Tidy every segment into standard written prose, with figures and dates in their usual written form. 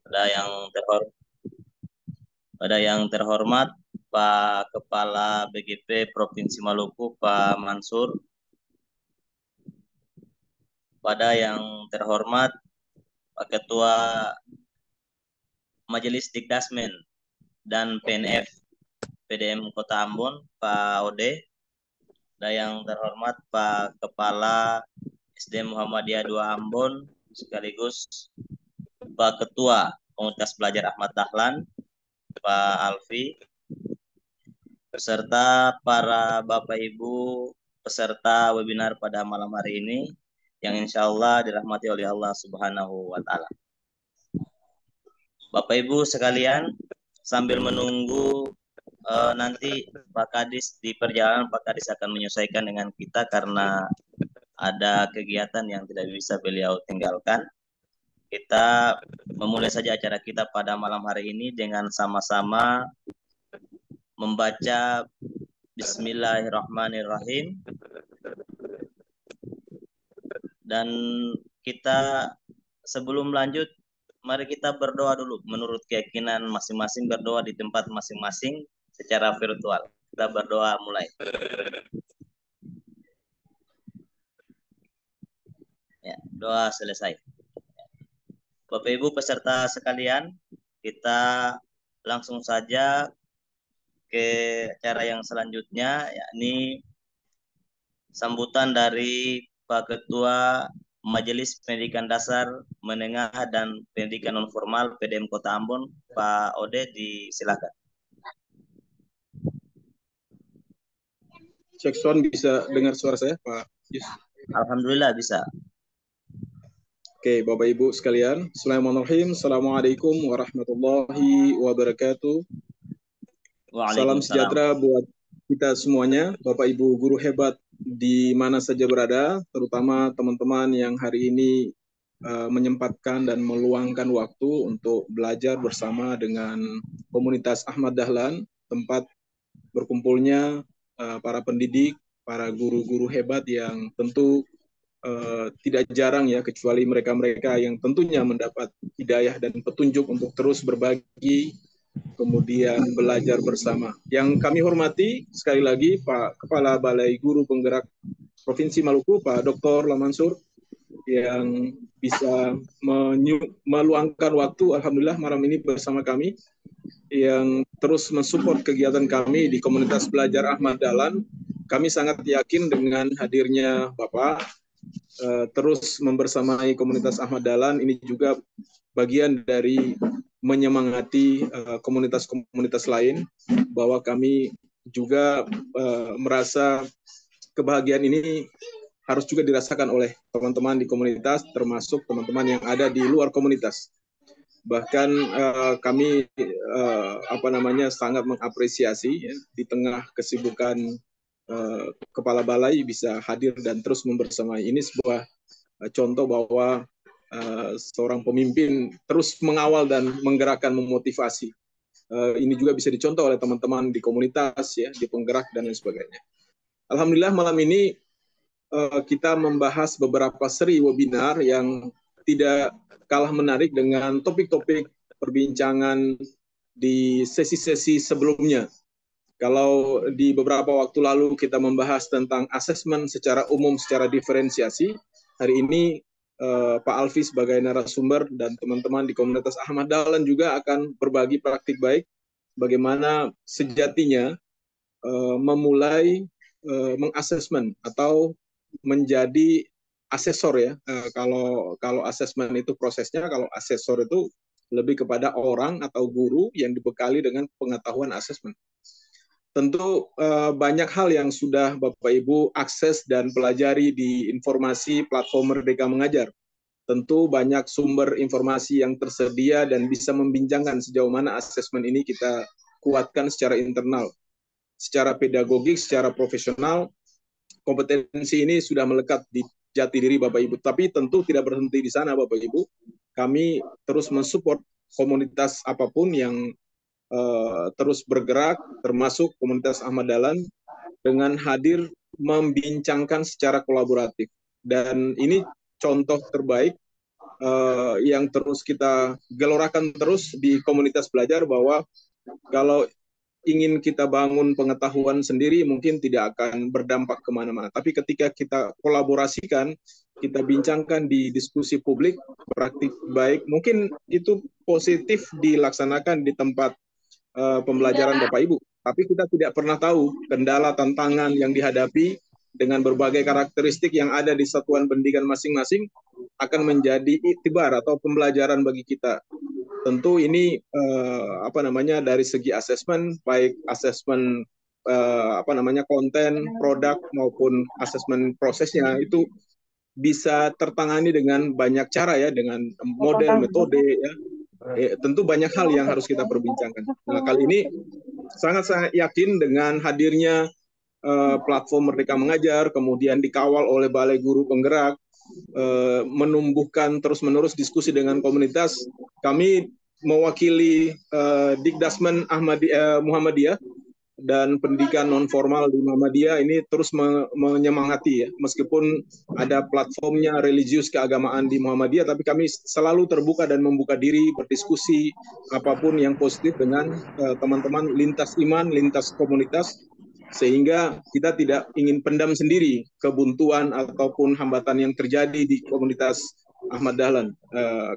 Pada yang terhormat, pada yang terhormat Pak Kepala BGP Provinsi Maluku, Pak Mansur. Pada yang terhormat Pak Ketua Majelis Dikdasmen dan PNF PDM Kota Ambon, Pak Ode. Dan yang terhormat Pak Kepala SD Muhammadiyah 2 Ambon, sekaligus Pak Ketua Komunitas Belajar Ahmad Dahlan, Pak Alfi, beserta para Bapak Ibu peserta webinar pada malam hari ini yang insya Allah dirahmati oleh Allah Subhanahu wa Ta'ala. Bapak Ibu sekalian, sambil menunggu nanti Pak Kadis di perjalanan, Pak Kadis akan menyesuaikan dengan kita karena ada kegiatan yang tidak bisa beliau tinggalkan. Kita memulai saja acara kita pada malam hari ini dengan sama-sama membaca Bismillahirrahmanirrahim. Dan kita sebelum lanjut, mari kita berdoa dulu. Menurut keyakinan masing-masing, berdoa di tempat masing-masing secara virtual. Kita berdoa mulai. Ya, doa selesai. Bapak Ibu peserta sekalian, kita langsung saja ke acara yang selanjutnya, yakni sambutan dari Pak Ketua Majelis Pendidikan Dasar, Menengah, dan Pendidikan Non-Formal PDM Kota Ambon, Pak Ode, disilakan. Cek sound, bisa dengar suara saya, Pak Yus? Alhamdulillah bisa. Oke, Bapak Ibu sekalian, Bismillahirrahmanirrahim. Assalamualaikum warahmatullahi wabarakatuh. Salam sejahtera buat kita semuanya, Bapak Ibu guru hebat di mana saja berada, terutama teman-teman yang hari ini menyempatkan dan meluangkan waktu untuk belajar bersama dengan komunitas Ahmad Dahlan, tempat berkumpulnya para pendidik, para guru-guru hebat yang tentu tidak jarang ya, kecuali mereka-mereka yang tentunya mendapat hidayah dan petunjuk untuk terus berbagi, kemudian belajar bersama. Yang kami hormati sekali lagi Pak Kepala Balai Guru Penggerak Provinsi Maluku, Pak Dr. Lamansur, yang bisa meluangkan waktu, alhamdulillah malam ini bersama kami, yang terus mensupport kegiatan kami di komunitas belajar Ahmad Dahlan. Kami sangat yakin dengan hadirnya Bapak terus membersamai komunitas Ahmad Dahlan ini juga bagian dari menyemangati komunitas-komunitas lain, bahwa kami juga merasa kebahagiaan ini harus juga dirasakan oleh teman-teman di komunitas, termasuk teman-teman yang ada di luar komunitas. Bahkan kami sangat mengapresiasi ya, di tengah kesibukan kepala balai bisa hadir dan terus membersamai. Ini sebuah contoh bahwa seorang pemimpin terus mengawal dan menggerakkan, memotivasi. Ini juga bisa dicontoh oleh teman-teman di komunitas, ya, di penggerak dan lain sebagainya. Alhamdulillah malam ini kita membahas beberapa seri webinar yang tidak kalah menarik dengan topik-topik perbincangan di sesi-sesi sebelumnya. Kalau di beberapa waktu lalu kita membahas tentang asesmen secara umum, secara diferensiasi, hari ini Pak Alfi sebagai narasumber dan teman-teman di komunitas Ahmad Dahlan juga akan berbagi praktik baik bagaimana sejatinya memulai mengasesmen atau menjadi asesor ya. Kalau asesmen itu prosesnya, kalau asesor itu lebih kepada orang atau guru yang dibekali dengan pengetahuan asesmen. Tentu banyak hal yang sudah Bapak Ibu akses dan pelajari di informasi platform Merdeka Mengajar. Tentu banyak sumber informasi yang tersedia dan bisa membincangkan sejauh mana asesmen ini kita kuatkan secara internal. Secara pedagogik, secara profesional, kompetensi ini sudah melekat di jati diri Bapak Ibu. Tapi tentu tidak berhenti di sana Bapak Ibu. Kami terus mensupport komunitas apapun yang terus bergerak, termasuk komunitas Ahmad Dahlan, dengan hadir membincangkan secara kolaboratif. Dan ini contoh terbaik yang terus kita gelorakan terus di komunitas belajar, bahwa kalau ingin kita bangun pengetahuan sendiri mungkin tidak akan berdampak kemana-mana. Tapi ketika kita kolaborasikan, kita bincangkan di diskusi publik, praktik baik, mungkin itu positif dilaksanakan di tempat pembelajaran Bapak Ibu. Tapi kita tidak pernah tahu kendala, tantangan yang dihadapi dengan berbagai karakteristik yang ada di satuan pendidikan masing-masing akan menjadi iktibar atau pembelajaran bagi kita. Tentu ini dari segi asesmen, baik asesmen konten, produk maupun asesmen prosesnya, itu bisa tertangani dengan banyak cara ya, dengan model, metode ya. Tentu banyak hal yang harus kita perbincangkan. Nah, kali ini sangat-sangat yakin dengan hadirnya platform Merdeka Mengajar, kemudian dikawal oleh Balai Guru Penggerak, menumbuhkan terus-menerus diskusi dengan komunitas. Kami mewakili Dikdasmen Muhammadiyah dan pendidikan non formal di Muhammadiyah ini terus menyemangati ya, meskipun ada platformnya religius keagamaan di Muhammadiyah, tapi kami selalu terbuka dan membuka diri berdiskusi apapun yang positif dengan teman-teman lintas iman, lintas komunitas, sehingga kita tidak ingin pendam sendiri kebuntuan ataupun hambatan yang terjadi di komunitas Ahmad Dahlan.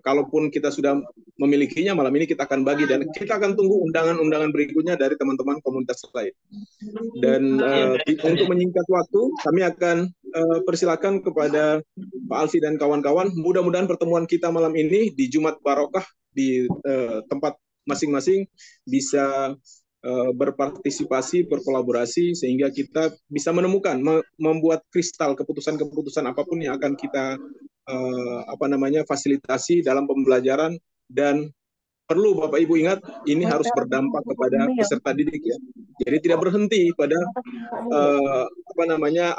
Kalaupun kita sudah memilikinya, malam ini kita akan bagi dan kita akan tunggu undangan-undangan berikutnya dari teman-teman komunitas lain. Dan untuk menyingkat waktu, kami akan persilakan kepada Pak Alfi dan kawan-kawan. Mudah-mudahan pertemuan kita malam ini di Jumat Barokah di tempat masing-masing bisa berpartisipasi, berkolaborasi, sehingga kita bisa menemukan, membuat kristal keputusan-keputusan apapun yang akan kita fasilitasi dalam pembelajaran. Dan perlu Bapak Ibu ingat, ini harus berdampak kepada peserta didik ya. Jadi tidak berhenti pada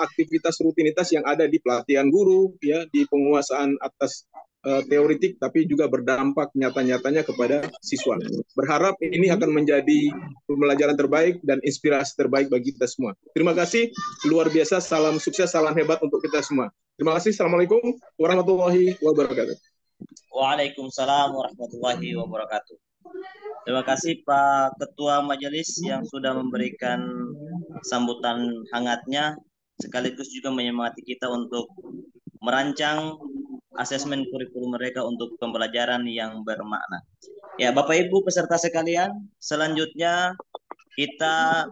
aktivitas rutinitas yang ada di pelatihan guru ya, di penguasaan atas teoritik, tapi juga berdampak nyata-nyatanya kepada siswa. Berharap ini akan menjadi pembelajaran terbaik dan inspirasi terbaik bagi kita semua. Terima kasih, luar biasa, salam sukses, salam hebat untuk kita semua. Terima kasih, Assalamualaikum warahmatullahi wabarakatuh. Waalaikumsalam warahmatullahi wabarakatuh. Terima kasih Pak Ketua Majelis yang sudah memberikan sambutan hangatnya, sekaligus juga menyemangati kita untuk merancang asesmen kurikulum mereka untuk pembelajaran yang bermakna. Ya, Bapak Ibu peserta sekalian, selanjutnya kita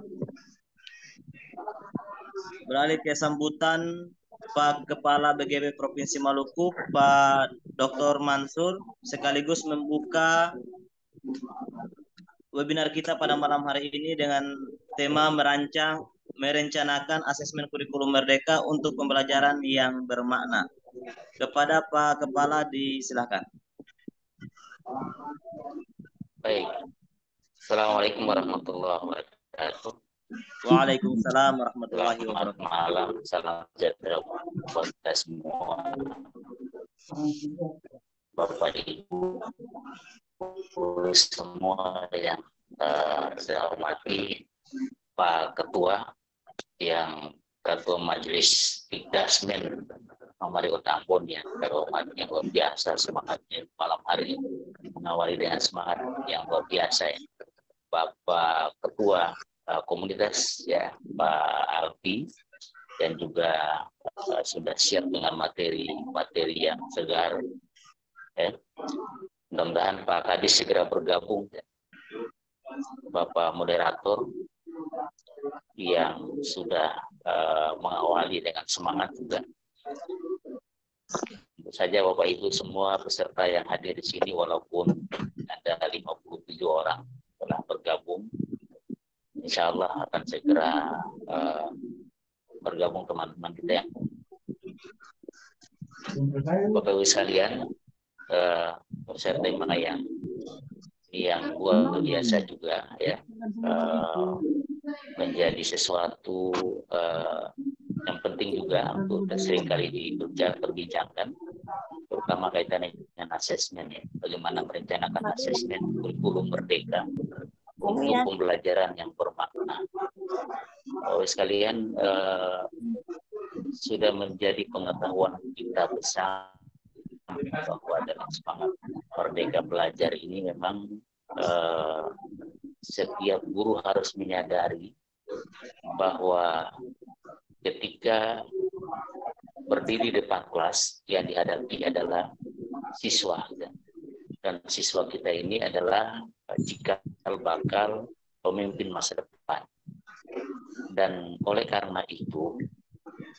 beralih ke sambutan Pak Kepala BGB Provinsi Maluku, Pak Dr. Mansur, sekaligus membuka webinar kita pada malam hari ini dengan tema merencanakan asesmen kurikulum merdeka untuk pembelajaran yang bermakna. Kepada Pak Kepala disilakan. Baik. Assalamualaikum warahmatullahi wabarakatuh. Waalaikumsalam warahmatullahi wabarakatuh. Selamat malam, salam sejahtera buat kita semua. Bapak Ibu semua yang saya hormati, Pak Ketua yang Ketua Majelis Dikdasmen Amari Utambon yang terhormat, yang luar biasa semangatnya malam hari ini, mengawali dengan semangat yang luar biasa ya. Bapak Ketua Komunitas ya, Pak Alfi, dan juga sudah siap dengan materi yang segar ya. Mudah-mudahan Pak Kadis segera bergabung ya. Bapak moderator yang sudah mengawali dengan semangat juga. Tentu saja Bapak Ibu semua peserta yang hadir di sini, walaupun ada 57 orang telah bergabung, insya Allah akan segera bergabung teman-teman kita yang Bapak Ibu sekalian, peserta yang luar biasa juga ya, menjadi sesuatu yang penting juga untuk sering kali diperbincangkan, terutama kaitannya dengan asesmen ya, bagaimana merencanakan asesmen kurikulum merdeka untuk pembelajaran yang bermakna. Bapak sekalian, sudah menjadi pengetahuan kita bersama bahwa dalam semangat Merdeka Belajar ini memang setiap guru harus menyadari bahwa ketika berdiri di depan kelas yang dihadapi adalah siswa, dan siswa kita ini adalah cikal bakal pemimpin masa depan. Dan oleh karena itu,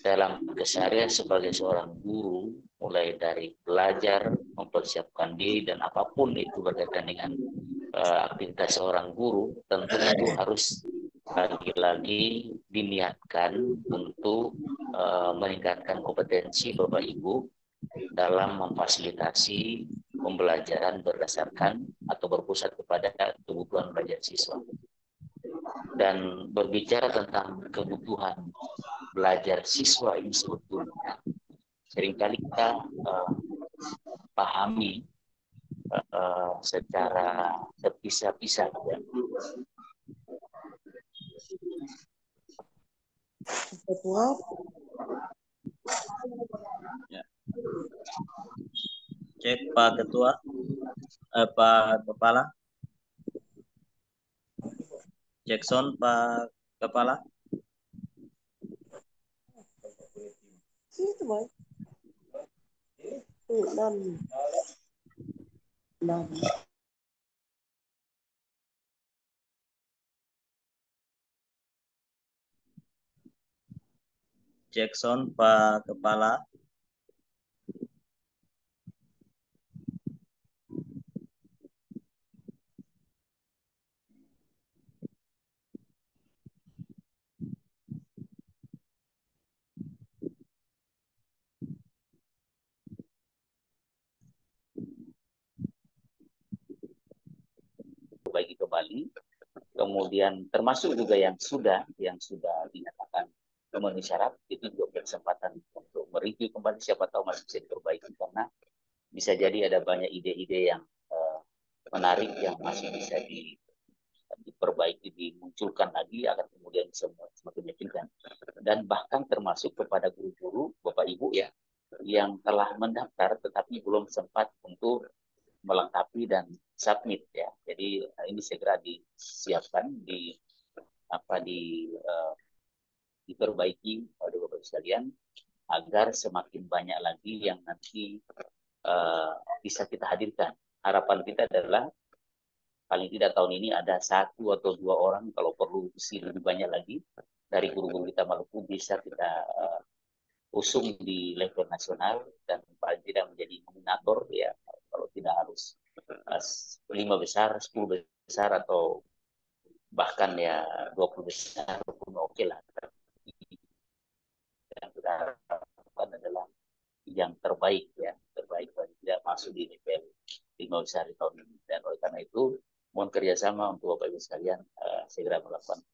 dalam keseharian sebagai seorang guru, mulai dari belajar, mempersiapkan diri, dan apapun itu berkaitan dengan aktivitas seorang guru, tentu itu harus lagi-lagi diniatkan untuk meningkatkan kompetensi Bapak Ibu dalam memfasilitasi pembelajaran berdasarkan atau berpusat kepada kebutuhan belajar siswa. Dan berbicara tentang kebutuhan belajar siswa ini sebetulnya seringkali kita pahami secara terpisah-pisah. Ya. Cek Pak Ketua, Pak Kepala. Cek sound Pak Kepala. Cek sound Pak Kepala. Perbaiki kembali, kemudian termasuk juga yang sudah dinyatakan memenuhi syarat, itu juga berkesempatan untuk mereview kembali, siapa tahu masih bisa diperbaiki, karena bisa jadi ada banyak ide-ide yang menarik yang masih bisa diperbaiki, dimunculkan lagi agar kemudian semakin meyakinkan. Dan bahkan termasuk kepada guru-guru, Bapak Ibu ya, yang telah mendaftar tetapi belum sempat untuk melengkapi dan submit ya. Jadi ini segera disiapkan, diperbaiki oleh Bapak sekalian agar semakin banyak lagi yang nanti bisa kita hadirkan. Harapan kita adalah paling tidak tahun ini ada 1 atau 2 orang, kalau perlu lebih banyak lagi dari guru-guru kita Maluku bisa kita usung di level nasional dan paling tidak menjadi nominator ya, kalau tidak harus 5 besar, 10 besar atau bahkan ya 20 besar pun oke lah. Yang kita harapkan adalah yang terbaik ya, terbaik paling tidak masuk di level 5 besar di tahun ini. Dan oleh karena itu mohon kerjasama untuk Bapak Ibu sekalian segera melakukan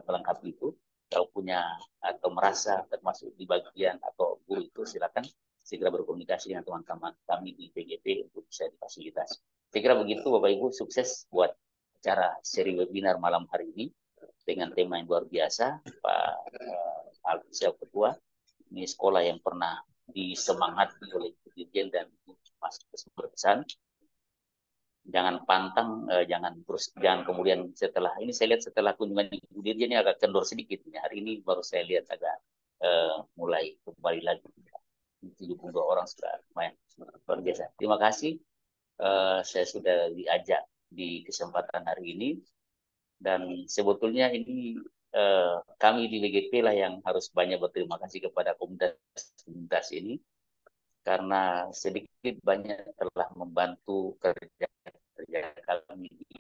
melengkapi itu. Kalau punya atau merasa termasuk di bagian atau guru itu, silakan segera berkomunikasi dengan teman-teman kami di PGP untuk bisa difasilitasi. Saya kira begitu Bapak Ibu, sukses buat acara seri webinar malam hari ini dengan tema yang luar biasa. Pak Alfisyah Ketua, ini sekolah yang pernah disemangati oleh Dirjen dan Mas berpesan, jangan pantang, jangan kemudian setelah ini, saya lihat setelah kunjungan Ibu Dirjen ini agak kendor sedikit. Hari ini baru saya lihat agak mulai kembali lagi. 72 orang sudah lumayan luar biasa. Terima kasih. Saya sudah diajak di kesempatan hari ini, dan sebetulnya ini kami di WGP lah yang harus banyak berterima kasih kepada komunitas ini, karena sedikit banyak telah membantu kerja kami di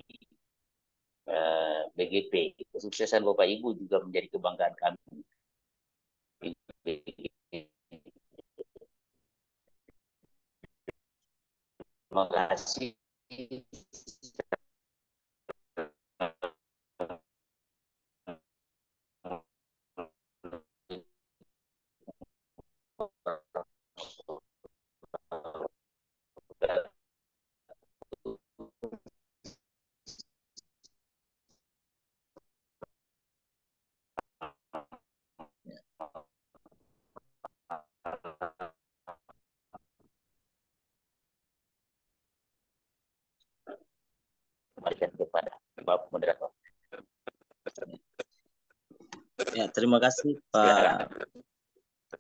BGP. Kesuksesan Bapak Ibu juga menjadi kebanggaan kami. Terima kasih. Ya, terima kasih Pak.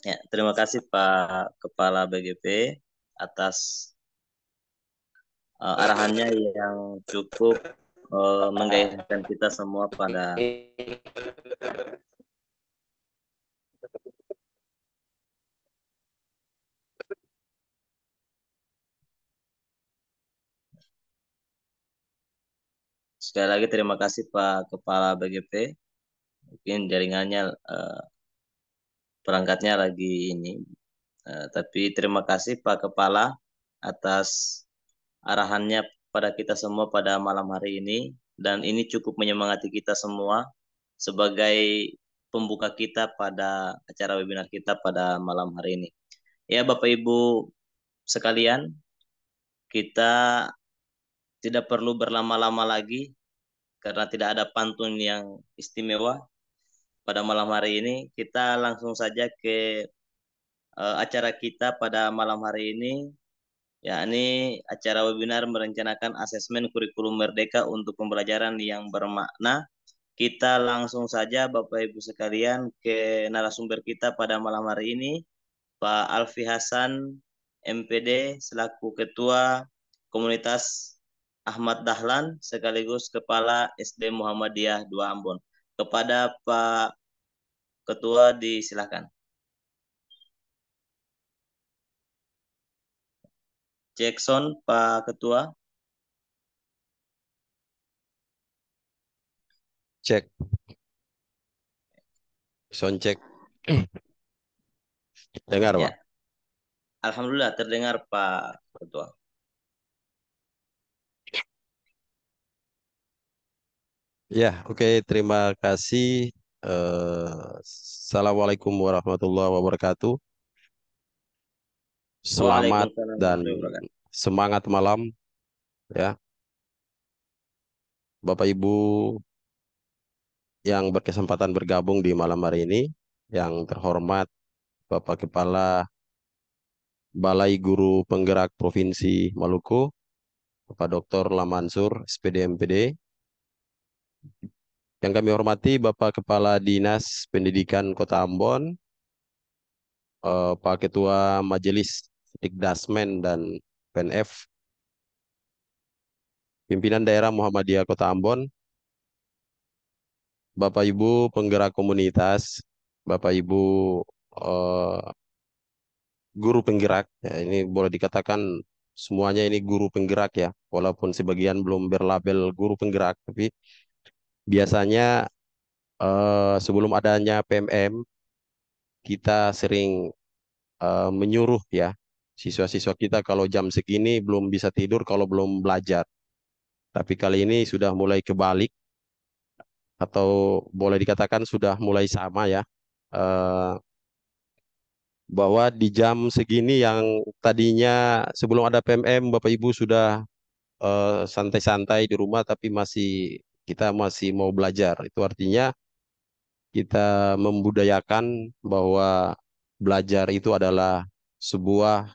Ya, terima kasih Pak Kepala BGP atas arahannya yang cukup menggairahkan kita semua pada sekali lagi terima kasih Pak Kepala BGP. Mungkin jaringannya perangkatnya lagi ini. Tapi terima kasih Pak Kepala atas arahannya pada kita semua pada malam hari ini. Dan ini cukup menyemangati kita semua sebagai pembuka kita pada acara webinar kita pada malam hari ini. Ya Bapak Ibu sekalian, kita tidak perlu berlama-lama lagi karena tidak ada pantun yang istimewa pada malam hari ini. Kita langsung saja ke acara kita pada malam hari ini, yakni acara webinar merencanakan asesmen kurikulum merdeka untuk pembelajaran yang bermakna. Kita langsung saja Bapak Ibu sekalian ke narasumber kita pada malam hari ini, Pak Alfi Hasan, MPD, selaku Ketua Komunitas Ahmad Dahlan, sekaligus Kepala SD Muhammadiyah 2 Ambon. Kepada Pak Ketua disilakan. Jackson, Pak Ketua. Cek. Sound cek. Dengar, Ya. Pak? Alhamdulillah terdengar Pak Ketua. Ya, oke. Terima kasih. Assalamualaikum warahmatullahi wabarakatuh. Selamat Waalaikumsalam dan warahmatullahi wabarakatuh. semangat malam, ya, Bapak Ibu yang berkesempatan bergabung di malam hari ini. Yang terhormat Bapak Kepala Balai Guru Penggerak Provinsi Maluku, Bapak Dr. Lamansur, SPD MPD. Yang kami hormati Bapak Kepala Dinas Pendidikan Kota Ambon, Pak Ketua Majelis Dikdasmen dan PNF, Pimpinan Daerah Muhammadiyah Kota Ambon, Bapak Ibu penggerak komunitas, Bapak Ibu eh, guru penggerak, ya, ini boleh dikatakan semuanya ini guru penggerak ya, walaupun sebagian belum berlabel guru penggerak, tapi biasanya sebelum adanya PMM kita sering menyuruh ya siswa-siswa kita kalau jam segini belum bisa tidur kalau belum belajar. Tapi kali ini sudah mulai kebalik atau boleh dikatakan sudah mulai sama ya. Eh, bahwa di jam segini yang tadinya sebelum ada PMM Bapak Ibu sudah santai-santai di rumah tapi kita masih mau belajar. Itu artinya kita membudayakan bahwa belajar itu adalah sebuah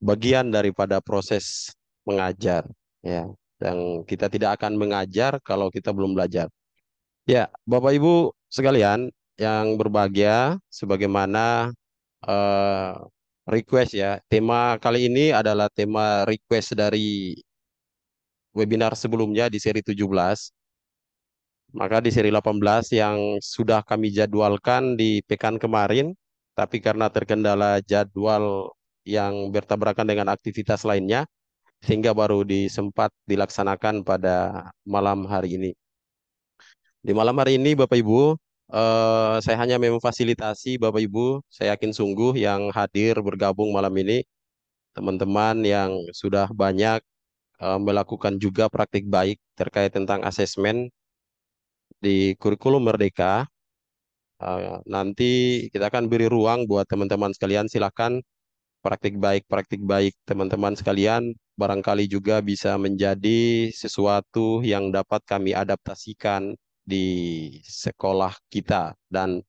bagian daripada proses mengajar ya. Yang kita tidak akan mengajar kalau kita belum belajar. Ya, Bapak Ibu sekalian yang berbahagia, sebagaimana eh, request ya, tema kali ini adalah tema request dari webinar sebelumnya di seri 17. Maka di seri 18 yang sudah kami jadwalkan di pekan kemarin, tapi karena terkendala jadwal yang bertabrakan dengan aktivitas lainnya, sehingga baru disempat dilaksanakan pada malam hari ini. Di malam hari ini Bapak Ibu, saya hanya memfasilitasi Bapak Ibu, saya yakin sungguh yang hadir bergabung malam ini, teman-teman yang sudah banyak melakukan juga praktik baik terkait tentang asesmen di kurikulum Merdeka. Nanti kita akan beri ruang buat teman-teman sekalian, silakan praktik baik teman-teman sekalian barangkali juga bisa menjadi sesuatu yang dapat kami adaptasikan di sekolah kita, dan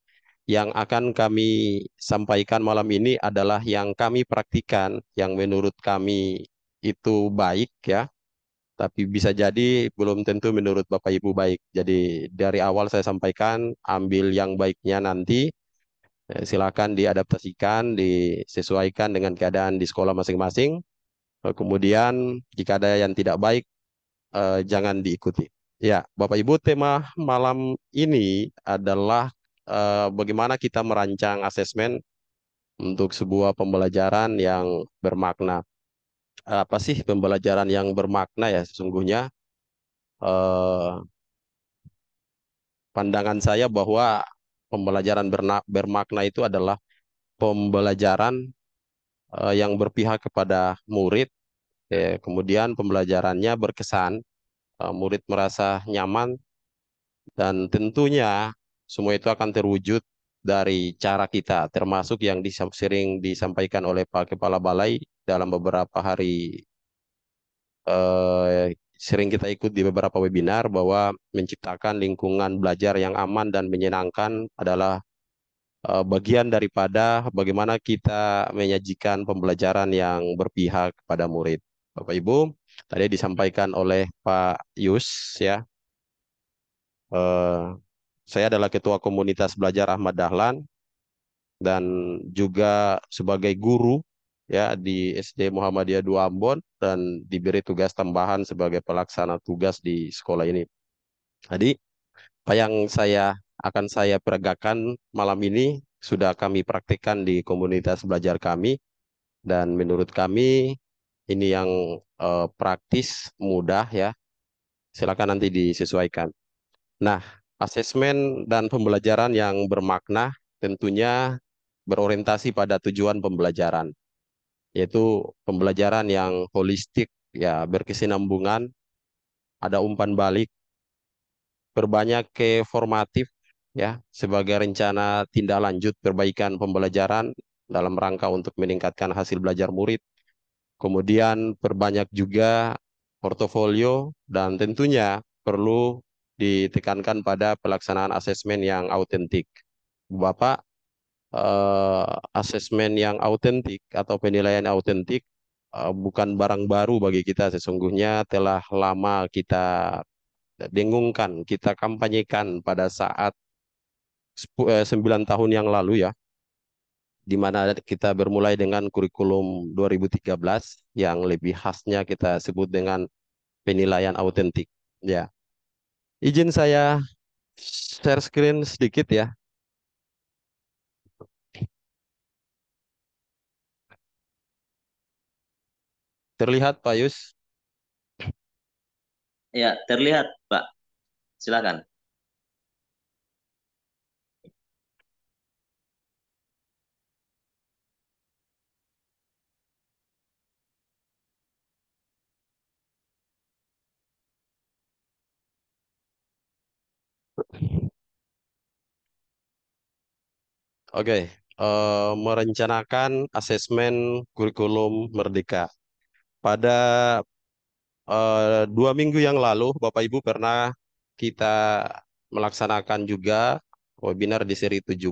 yang akan kami sampaikan malam ini adalah yang kami praktikan yang menurut kami itu baik ya, tapi bisa jadi belum tentu menurut Bapak Ibu baik. Jadi dari awal saya sampaikan, ambil yang baiknya nanti, silakan diadaptasikan, disesuaikan dengan keadaan di sekolah masing-masing. Kemudian jika ada yang tidak baik, jangan diikuti. Ya, Bapak Ibu, tema malam ini adalah bagaimana kita merancang asesmen untuk sebuah pembelajaran yang bermakna. Apa sih pembelajaran yang bermakna ya sesungguhnya? Eh, Pandangan saya bahwa pembelajaran bermakna itu adalah pembelajaran yang berpihak kepada murid, kemudian pembelajarannya berkesan, murid merasa nyaman, dan tentunya semua itu akan terwujud dari cara kita, termasuk yang sering disampaikan oleh Pak Kepala Balai dalam beberapa hari, sering kita ikut di beberapa webinar, bahwa menciptakan lingkungan belajar yang aman dan menyenangkan adalah bagian daripada bagaimana kita menyajikan pembelajaran yang berpihak kepada murid. Bapak Ibu, tadi disampaikan oleh Pak Yus ya, eh, saya adalah Ketua Komunitas Belajar Ahmad Dahlan dan juga sebagai guru ya di SD Muhammadiyah 2 Ambon, dan diberi tugas tambahan sebagai pelaksana tugas di sekolah ini. Jadi apa yang akan saya peragakan malam ini sudah kami praktikkan di komunitas belajar kami, dan menurut kami ini yang praktis, mudah ya. Silakan nanti disesuaikan. Nah, asesmen dan pembelajaran yang bermakna tentunya berorientasi pada tujuan pembelajaran, yaitu pembelajaran yang holistik ya, berkesinambungan, ada umpan balik, berbanyak ke formatif ya, sebagai rencana tindak lanjut perbaikan pembelajaran dalam rangka untuk meningkatkan hasil belajar murid. Kemudian perbanyak juga portofolio, dan tentunya perlu ditekankan pada pelaksanaan asesmen yang autentik. Bapak, asesmen yang autentik atau penilaian autentik bukan barang baru bagi kita, sesungguhnya telah lama kita dengungkan, kita kampanyekan pada saat 9 tahun yang lalu ya, di mana kita bermulai dengan kurikulum 2013 yang lebih khasnya kita sebut dengan penilaian autentik. Ya, izin saya share screen sedikit ya. Terlihat Pak Yus? Ya, terlihat, Pak. Silakan. Oke, merencanakan asesmen kurikulum Merdeka. Pada 2 minggu yang lalu, Bapak Ibu pernah kita melaksanakan juga webinar di seri 17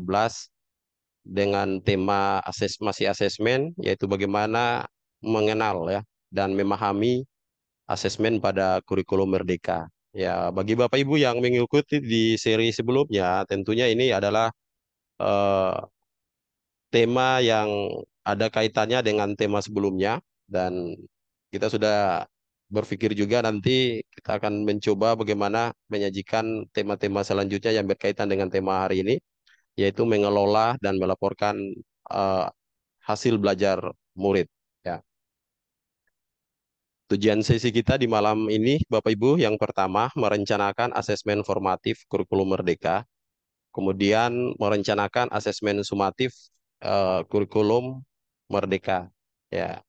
dengan tema masih asesmen, yaitu bagaimana mengenal ya dan memahami asesmen pada kurikulum Merdeka. Ya, bagi Bapak Ibu yang mengikuti di seri sebelumnya, tentunya ini adalah eh, tema yang ada kaitannya dengan tema sebelumnya, dan kita sudah berpikir juga nanti kita akan mencoba bagaimana menyajikan tema-tema selanjutnya yang berkaitan dengan tema hari ini, yaitu mengelola dan melaporkan eh, hasil belajar murid. Ya. Tujuan sesi kita di malam ini, Bapak Ibu, yang pertama merencanakan asesmen formatif kurikulum Merdeka, kemudian merencanakan asesmen sumatif kurikulum Merdeka. Ya,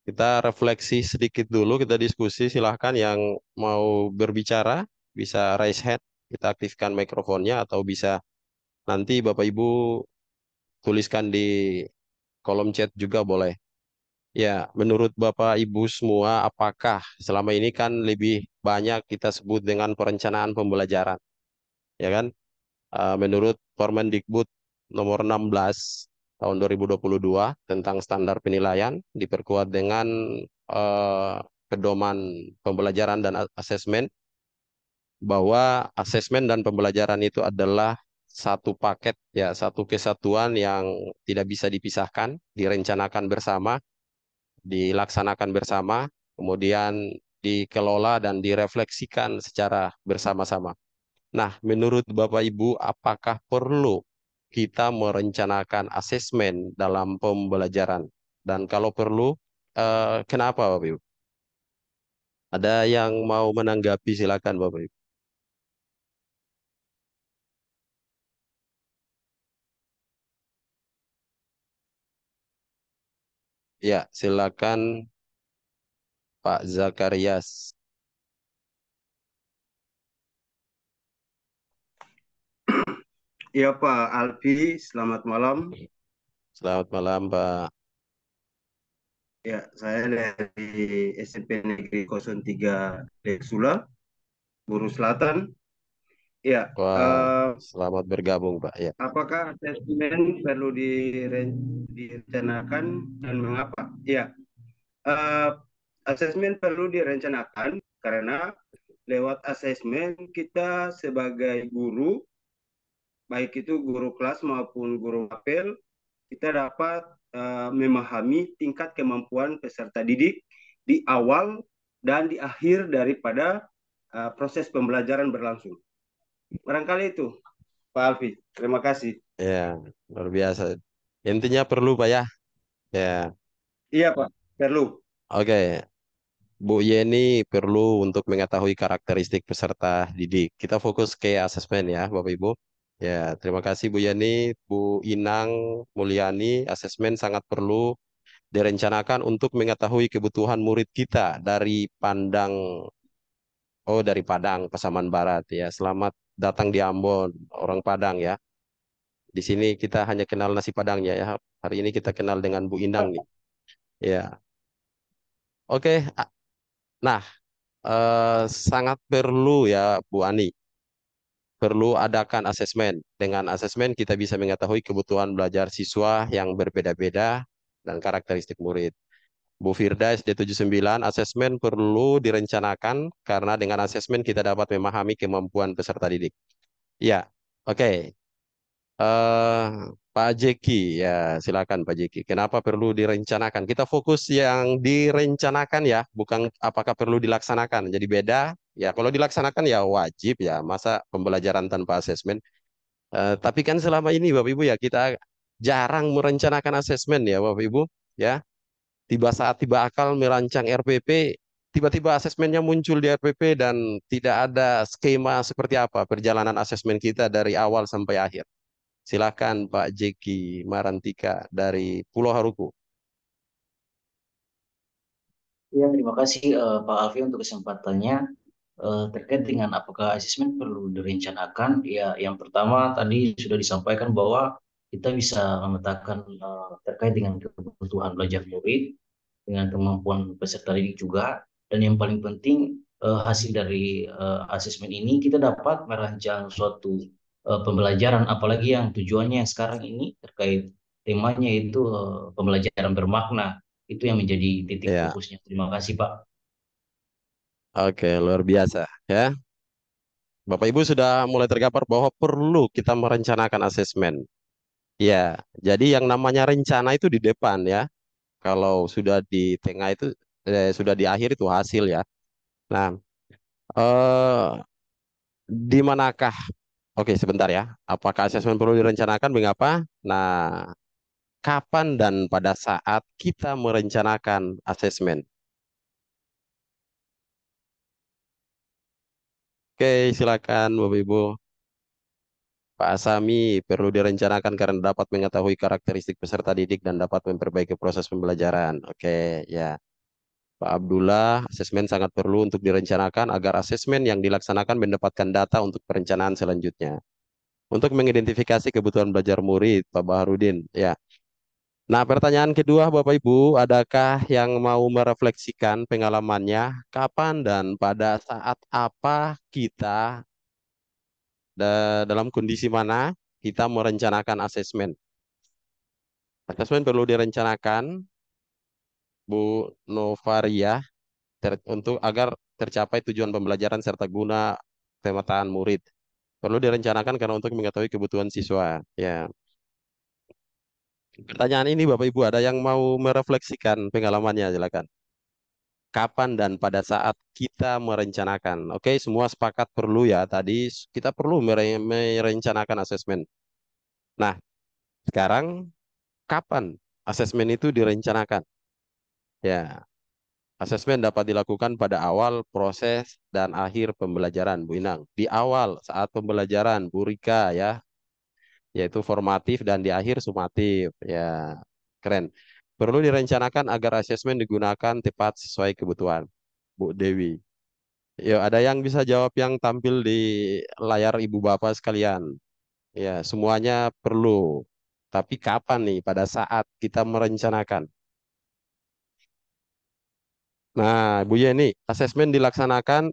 kita refleksi sedikit dulu, kita diskusi. Silahkan yang mau berbicara bisa raise hand, kita aktifkan mikrofonnya, atau bisa nanti Bapak Ibu tuliskan di kolom chat juga boleh. Ya, menurut Bapak Ibu semua, apakah selama ini kan lebih banyak kita sebut dengan perencanaan pembelajaran, ya kan? Menurut Permendikbud nomor 16 tahun 2022 tentang standar penilaian, diperkuat dengan eh, pedoman pembelajaran dan asesmen, bahwa asesmen dan pembelajaran itu adalah satu paket ya, satu kesatuan yang tidak bisa dipisahkan, direncanakan bersama, dilaksanakan bersama, kemudian dikelola dan direfleksikan secara bersama-sama. Nah, menurut Bapak Ibu, apakah perlu kita merencanakan asesmen dalam pembelajaran? Dan kalau perlu, kenapa Bapak Ibu? Ada yang mau menanggapi, silakan Bapak Ibu. Ya, silakan Pak Zakarias. Iya Pak Alfi, selamat malam. Selamat malam Pak. Ya, saya dari SMP Negeri 03 Sula, Buru Selatan. Ya, Wah, selamat bergabung Pak. Ya, apakah asesmen perlu direncanakan dan mengapa? Ya, eh, asesmen perlu direncanakan karena lewat asesmen kita sebagai guru, baik itu guru kelas maupun guru apel, kita dapat memahami tingkat kemampuan peserta didik di awal dan di akhir daripada proses pembelajaran berlangsung. Barangkali itu, Pak Alfi. Terima kasih. ya, luar biasa. Intinya perlu Pak ya. Ya, Iya, Pak. Perlu. oke. Bu Yeni perlu untuk mengetahui karakteristik peserta didik. Kita fokus ke asesmen ya, Bapak Ibu. Ya, terima kasih Bu Yeni, Bu Inang Mulyani. Asesmen sangat perlu direncanakan untuk mengetahui kebutuhan murid kita dari Padang, Pasaman Barat ya. Selamat datang di Ambon, orang Padang ya. Di sini kita hanya kenal nasi Padangnya ya. Hari ini kita kenal dengan Bu Inang nih. Ya, oke. Nah, sangat perlu ya Bu Ani, perlu adakan asesmen. Dengan asesmen kita bisa mengetahui kebutuhan belajar siswa yang berbeda-beda dan karakteristik murid. Bu Firda SD 79, asesmen perlu direncanakan karena dengan asesmen kita dapat memahami kemampuan peserta didik. Ya, oke. eh Pak Jeki, ya silakan Pak Jeki. Kenapa perlu direncanakan? Kita fokus yang direncanakan ya, bukan apakah perlu dilaksanakan. Jadi beda. Ya, kalau dilaksanakan ya wajib ya. Masa pembelajaran tanpa asesmen? Tapi kan selama ini Bapak Ibu ya kita jarang merencanakan asesmen ya Bapak Ibu. Ya, tiba saat tiba akal merancang RPP, tiba-tiba asesmennya muncul di RPP dan tidak ada skema seperti apa perjalanan asesmen kita dari awal sampai akhir. Silakan Pak Jeki Marantika dari Pulau Haruku. Ya, terima kasih Pak Alfi untuk kesempatannya. Terkait dengan apakah asesmen perlu direncanakan, ya yang pertama tadi sudah disampaikan bahwa kita bisa memetakan terkait dengan kebutuhan belajar murid, dengan kemampuan peserta didik juga, dan yang paling penting hasil dari asesmen ini kita dapat merancang suatu pembelajaran, apalagi yang tujuannya yang sekarang ini terkait temanya itu pembelajaran bermakna, itu yang menjadi titik Ya, fokusnya. Terima kasih Pak. oke, luar biasa ya. Bapak Ibu sudah mulai tergambar bahwa perlu kita merencanakan asesmen. Ya, jadi yang namanya rencana itu di depan ya. Kalau sudah di tengah itu, sudah di akhir itu hasil ya. Nah, eh, di manakah? Oke, sebentar ya. Apakah asesmen perlu direncanakan? Mengapa? Nah, kapan dan pada saat kita merencanakan asesmen? Oke, silakan Bapak Ibu. Pak Asami perlu direncanakan karena dapat mengetahui karakteristik peserta didik dan dapat memperbaiki proses pembelajaran. Oke, ya. Pak Abdullah, asesmen sangat perlu untuk direncanakan agar asesmen yang dilaksanakan mendapatkan data untuk perencanaan selanjutnya. Untuk mengidentifikasi kebutuhan belajar murid, Pak Baharudin. Ya. Nah, pertanyaan kedua, Bapak Ibu, adakah yang mau merefleksikan pengalamannya? Kapan dan pada saat apa kita dalam kondisi mana kita merencanakan asesmen? Asesmen perlu direncanakan Bu Novaria untuk agar tercapai tujuan pembelajaran serta guna pemetaan murid. Perlu direncanakan karena untuk mengetahui kebutuhan siswa. Ya. Pertanyaan ini Bapak Ibu ada yang mau merefleksikan pengalamannya, silakan. Kapan dan pada saat kita merencanakan. Oke, semua sepakat perlu ya. Tadi kita perlu merencanakan asesmen. Nah, sekarang kapan asesmen itu direncanakan? Ya, asesmen dapat dilakukan pada awal proses dan akhir pembelajaran, Bu Inang. Di awal saat pembelajaran, Bu Rika ya, yaitu formatif dan di akhir sumatif. Ya, keren. Perlu direncanakan agar asesmen digunakan tepat sesuai kebutuhan. Bu Dewi. Ya, ada yang bisa jawab yang tampil di layar Ibu Bapak sekalian. Ya, semuanya perlu. Tapi kapan nih pada saat kita merencanakan? Nah, Bu Yeni, asesmen dilaksanakan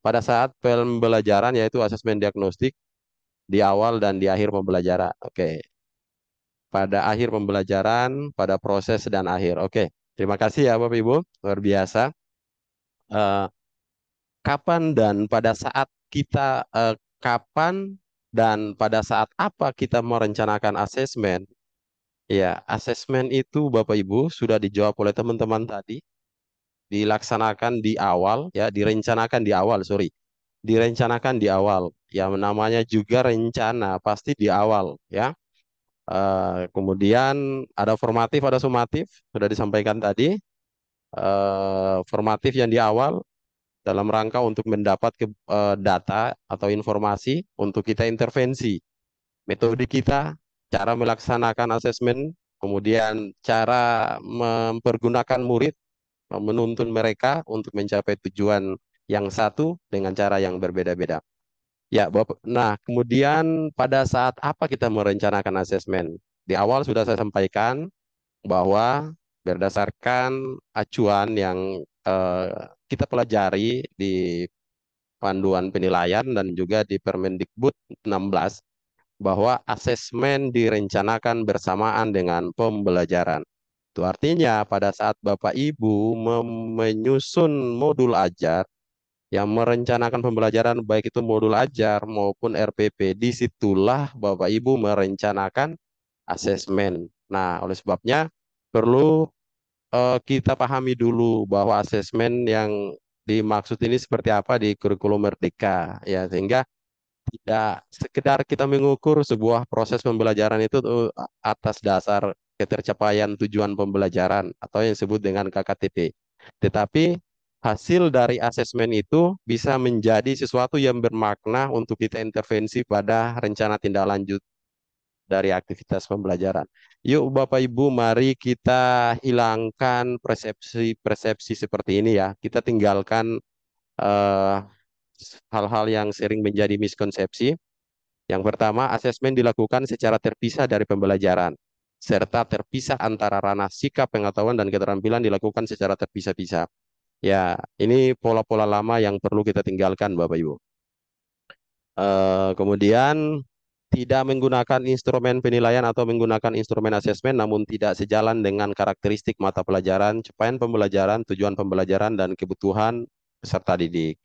pada saat pembelajaran yaitu asesmen diagnostik di awal dan di akhir pembelajaran. Oke. Pada akhir pembelajaran, pada proses dan akhir. Oke. Terima kasih ya Bapak Ibu. Luar biasa. Eh, kapan dan pada saat kita kapan dan pada saat apa kita merencanakan asesmen? Ya, asesmen itu Bapak Ibu sudah dijawab oleh teman-teman tadi, dilaksanakan di awal ya, direncanakan di awal, sorry. Direncanakan di awal. Yang namanya juga rencana pasti di awal ya. Kemudian ada formatif, ada sumatif, sudah disampaikan tadi. Formatif yang di awal dalam rangka untuk mendapat data atau informasi untuk kita intervensi. Metode kita, cara melaksanakan asesmen, kemudian cara mempergunakan murid, menuntun mereka untuk mencapai tujuan yang satu dengan cara yang berbeda-beda. Ya, Bapak. Nah, kemudian pada saat apa kita merencanakan asesmen? Di awal sudah saya sampaikan bahwa berdasarkan acuan yang eh, kita pelajari di panduan penilaian dan juga di Permendikbud 16 bahwa asesmen direncanakan bersamaan dengan pembelajaran. Itu artinya pada saat Bapak Ibu menyusun modul ajar yang merencanakan pembelajaran baik itu modul ajar maupun RPP, disitulah Bapak Ibu merencanakan asesmen. Nah, oleh sebabnya perlu kita pahami dulu bahwa asesmen yang dimaksud ini seperti apa di kurikulum Merdeka ya, sehingga tidak sekedar kita mengukur sebuah proses pembelajaran itu atas dasar ketercapaian tujuan pembelajaran atau yang disebut dengan KKTP. Tetapi hasil dari asesmen itu bisa menjadi sesuatu yang bermakna untuk kita intervensi pada rencana tindak lanjut dari aktivitas pembelajaran. Yuk Bapak Ibu, mari kita hilangkan persepsi-persepsi seperti ini ya. Kita tinggalkan eh, hal-hal yang sering menjadi miskonsepsi. Yang pertama, asesmen dilakukan secara terpisah dari pembelajaran, serta terpisah antara ranah sikap, pengetahuan, dan keterampilan dilakukan secara terpisah-pisah. Ya, ini pola-pola lama yang perlu kita tinggalkan, Bapak Ibu. Kemudian, tidak menggunakan instrumen penilaian atau menggunakan instrumen asesmen, namun tidak sejalan dengan karakteristik mata pelajaran, capaian pembelajaran, tujuan pembelajaran, dan kebutuhan peserta didik.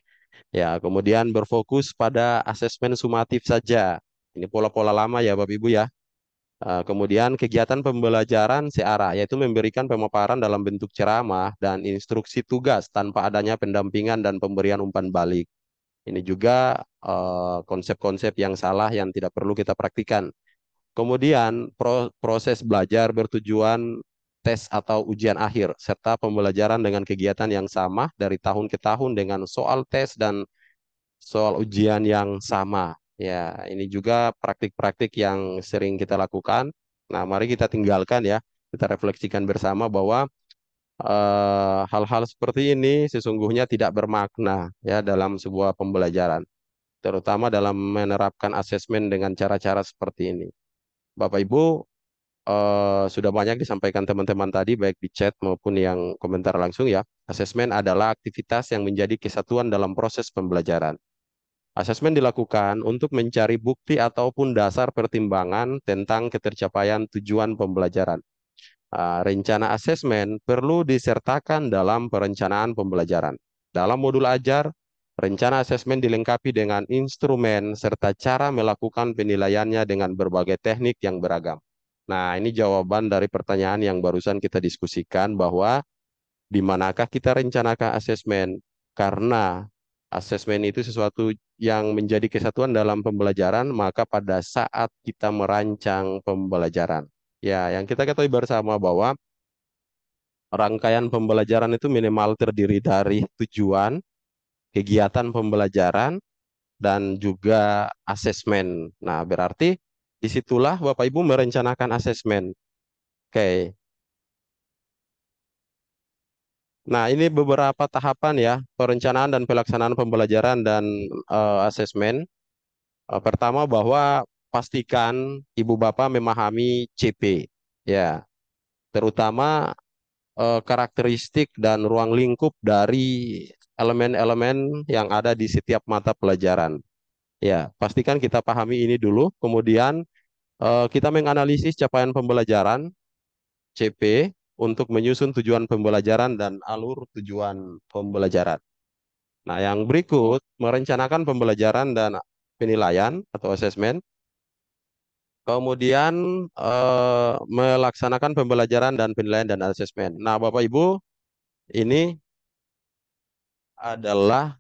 Ya, kemudian berfokus pada asesmen sumatif saja. Ini pola-pola lama ya Bapak Ibu ya. Kemudian kegiatan pembelajaran searah, yaitu memberikan pemaparan dalam bentuk ceramah dan instruksi tugas tanpa adanya pendampingan dan pemberian umpan balik. Ini juga konsep-konsep yang salah yang tidak perlu kita praktikan. Kemudian proses belajar bertujuan tes atau ujian akhir, serta pembelajaran dengan kegiatan yang sama dari tahun ke tahun dengan soal tes dan soal ujian yang sama. Ya, ini juga praktik-praktik yang sering kita lakukan. Nah, mari kita tinggalkan ya. Kita refleksikan bersama bahwa hal-hal seperti ini sesungguhnya tidak bermakna ya dalam sebuah pembelajaran, terutama dalam menerapkan asesmen dengan cara-cara seperti ini. Bapak Ibu, sudah banyak disampaikan teman-teman tadi baik di chat maupun yang komentar langsung ya. Asesmen adalah aktivitas yang menjadi kesatuan dalam proses pembelajaran. Asesmen dilakukan untuk mencari bukti ataupun dasar pertimbangan tentang ketercapaian tujuan pembelajaran. Rencana asesmen perlu disertakan dalam perencanaan pembelajaran. Dalam modul ajar, rencana asesmen dilengkapi dengan instrumen serta cara melakukan penilaiannya dengan berbagai teknik yang beragam. Nah, ini jawaban dari pertanyaan yang barusan kita diskusikan bahwa di manakah kita rencanakan asesmen? Karena asesmen itu sesuatu yang menjadi kesatuan dalam pembelajaran, maka pada saat kita merancang pembelajaran. Ya, yang kita ketahui bersama bahwa rangkaian pembelajaran itu minimal terdiri dari tujuan, kegiatan pembelajaran, dan juga asesmen. Nah, berarti disitulah Bapak Ibu merencanakan asesmen. Oke. Nah, ini beberapa tahapan ya, perencanaan dan pelaksanaan pembelajaran dan asesmen. Pertama bahwa pastikan Ibu Bapak memahami CP. Ya, terutama karakteristik dan ruang lingkup dari elemen-elemen yang ada di setiap mata pelajaran. Ya, pastikan kita pahami ini dulu. Kemudian kita menganalisis capaian pembelajaran CP untuk menyusun tujuan pembelajaran dan alur tujuan pembelajaran. Nah, yang berikut merencanakan pembelajaran dan penilaian atau asesmen. Kemudian melaksanakan pembelajaran dan penilaian dan asesmen. Nah, Bapak Ibu, ini adalah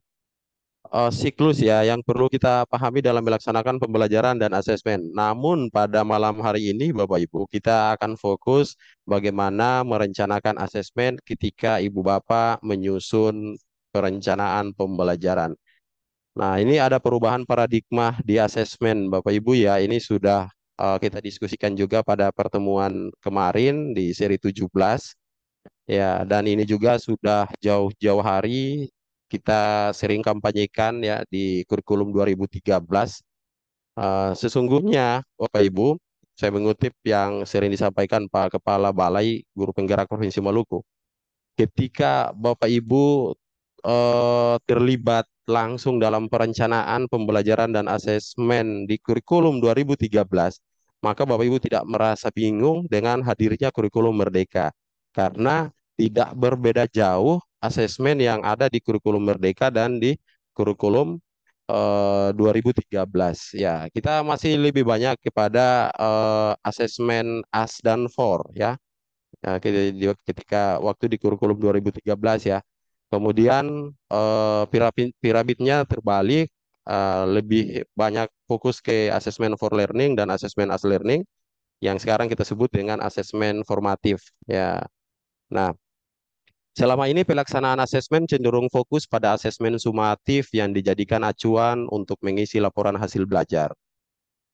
siklus ya yang perlu kita pahami dalam melaksanakan pembelajaran dan asesmen. Namun pada malam hari ini Bapak Ibu kita akan fokus bagaimana merencanakan asesmen ketika Ibu Bapak menyusun perencanaan pembelajaran. Nah, ini ada perubahan paradigma di asesmen Bapak Ibu ya. Ini sudah kita diskusikan juga pada pertemuan kemarin di seri 17. Ya, dan ini juga sudah jauh-jauh hari kita sering kampanyekan ya di kurikulum 2013. Sesungguhnya, Bapak Ibu, saya mengutip yang sering disampaikan Pak Kepala Balai Guru Penggerak Provinsi Maluku. Ketika Bapak Ibu terlibat langsung dalam perencanaan pembelajaran dan asesmen di kurikulum 2013, maka Bapak Ibu tidak merasa bingung dengan hadirnya kurikulum Merdeka. Karena tidak berbeda jauh asesmen yang ada di kurikulum Merdeka dan di kurikulum 2013. Ya, kita masih lebih banyak kepada asesmen AS dan FOR ya. Ya, ketika waktu di kurikulum 2013 ya. Kemudian piramidnya terbalik, lebih banyak fokus ke asesmen for learning dan asesmen as learning yang sekarang kita sebut dengan asesmen formatif ya. Nah, selama ini pelaksanaan asesmen cenderung fokus pada asesmen sumatif yang dijadikan acuan untuk mengisi laporan hasil belajar.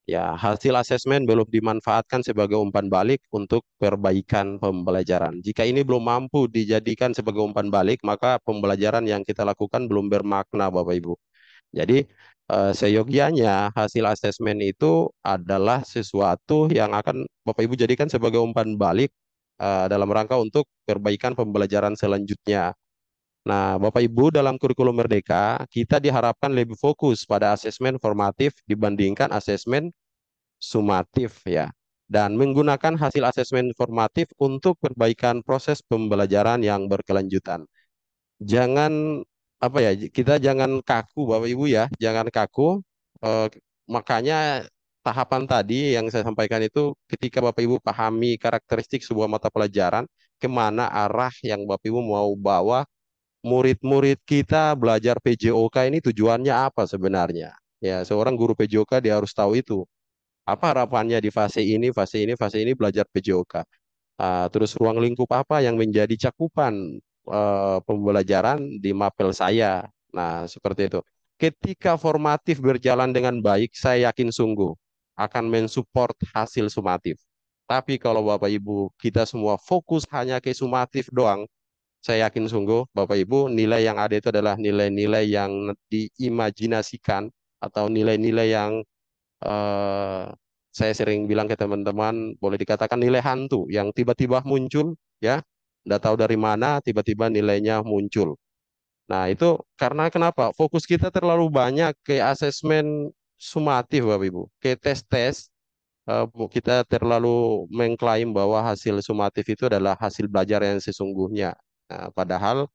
Ya, hasil asesmen belum dimanfaatkan sebagai umpan balik untuk perbaikan pembelajaran. Jika ini belum mampu dijadikan sebagai umpan balik, maka pembelajaran yang kita lakukan belum bermakna, Bapak Ibu. Jadi, seyogianya hasil asesmen itu adalah sesuatu yang akan Bapak Ibu jadikan sebagai umpan balik dalam rangka untuk perbaikan pembelajaran selanjutnya. Nah, Bapak Ibu, dalam kurikulum Merdeka, kita diharapkan lebih fokus pada asesmen formatif dibandingkan asesmen sumatif ya. Dan menggunakan hasil asesmen formatif untuk perbaikan proses pembelajaran yang berkelanjutan. Jangan apa ya, kita jangan kaku Bapak Ibu ya, jangan kaku. Eh, Makanya tahapan tadi yang saya sampaikan itu ketika Bapak Ibu pahami karakteristik sebuah mata pelajaran, kemana arah yang Bapak Ibu mau bawa murid-murid kita belajar PJOK ini tujuannya apa sebenarnya? Ya, seorang guru PJOK dia harus tahu itu. Apa harapannya di fase ini belajar PJOK. Terus ruang lingkup apa yang menjadi cakupan pembelajaran di mapel saya. Nah, seperti itu. Ketika formatif berjalan dengan baik, saya yakin sungguh akan mensupport hasil sumatif. Tapi kalau Bapak Ibu kita semua fokus hanya ke sumatif doang, saya yakin sungguh Bapak Ibu nilai yang ada itu adalah nilai-nilai yang diimajinasikan atau nilai-nilai yang eh, saya sering bilang ke teman-teman, boleh dikatakan nilai hantu yang tiba-tiba muncul, ya, nggak tahu dari mana, tiba-tiba nilainya muncul. Nah, itu karena kenapa? Fokus kita terlalu banyak ke asesmen sumatif, Bapak Ibu, ke tes-tes, kita terlalu mengklaim bahwa hasil sumatif itu adalah hasil belajar yang sesungguhnya. Nah, padahal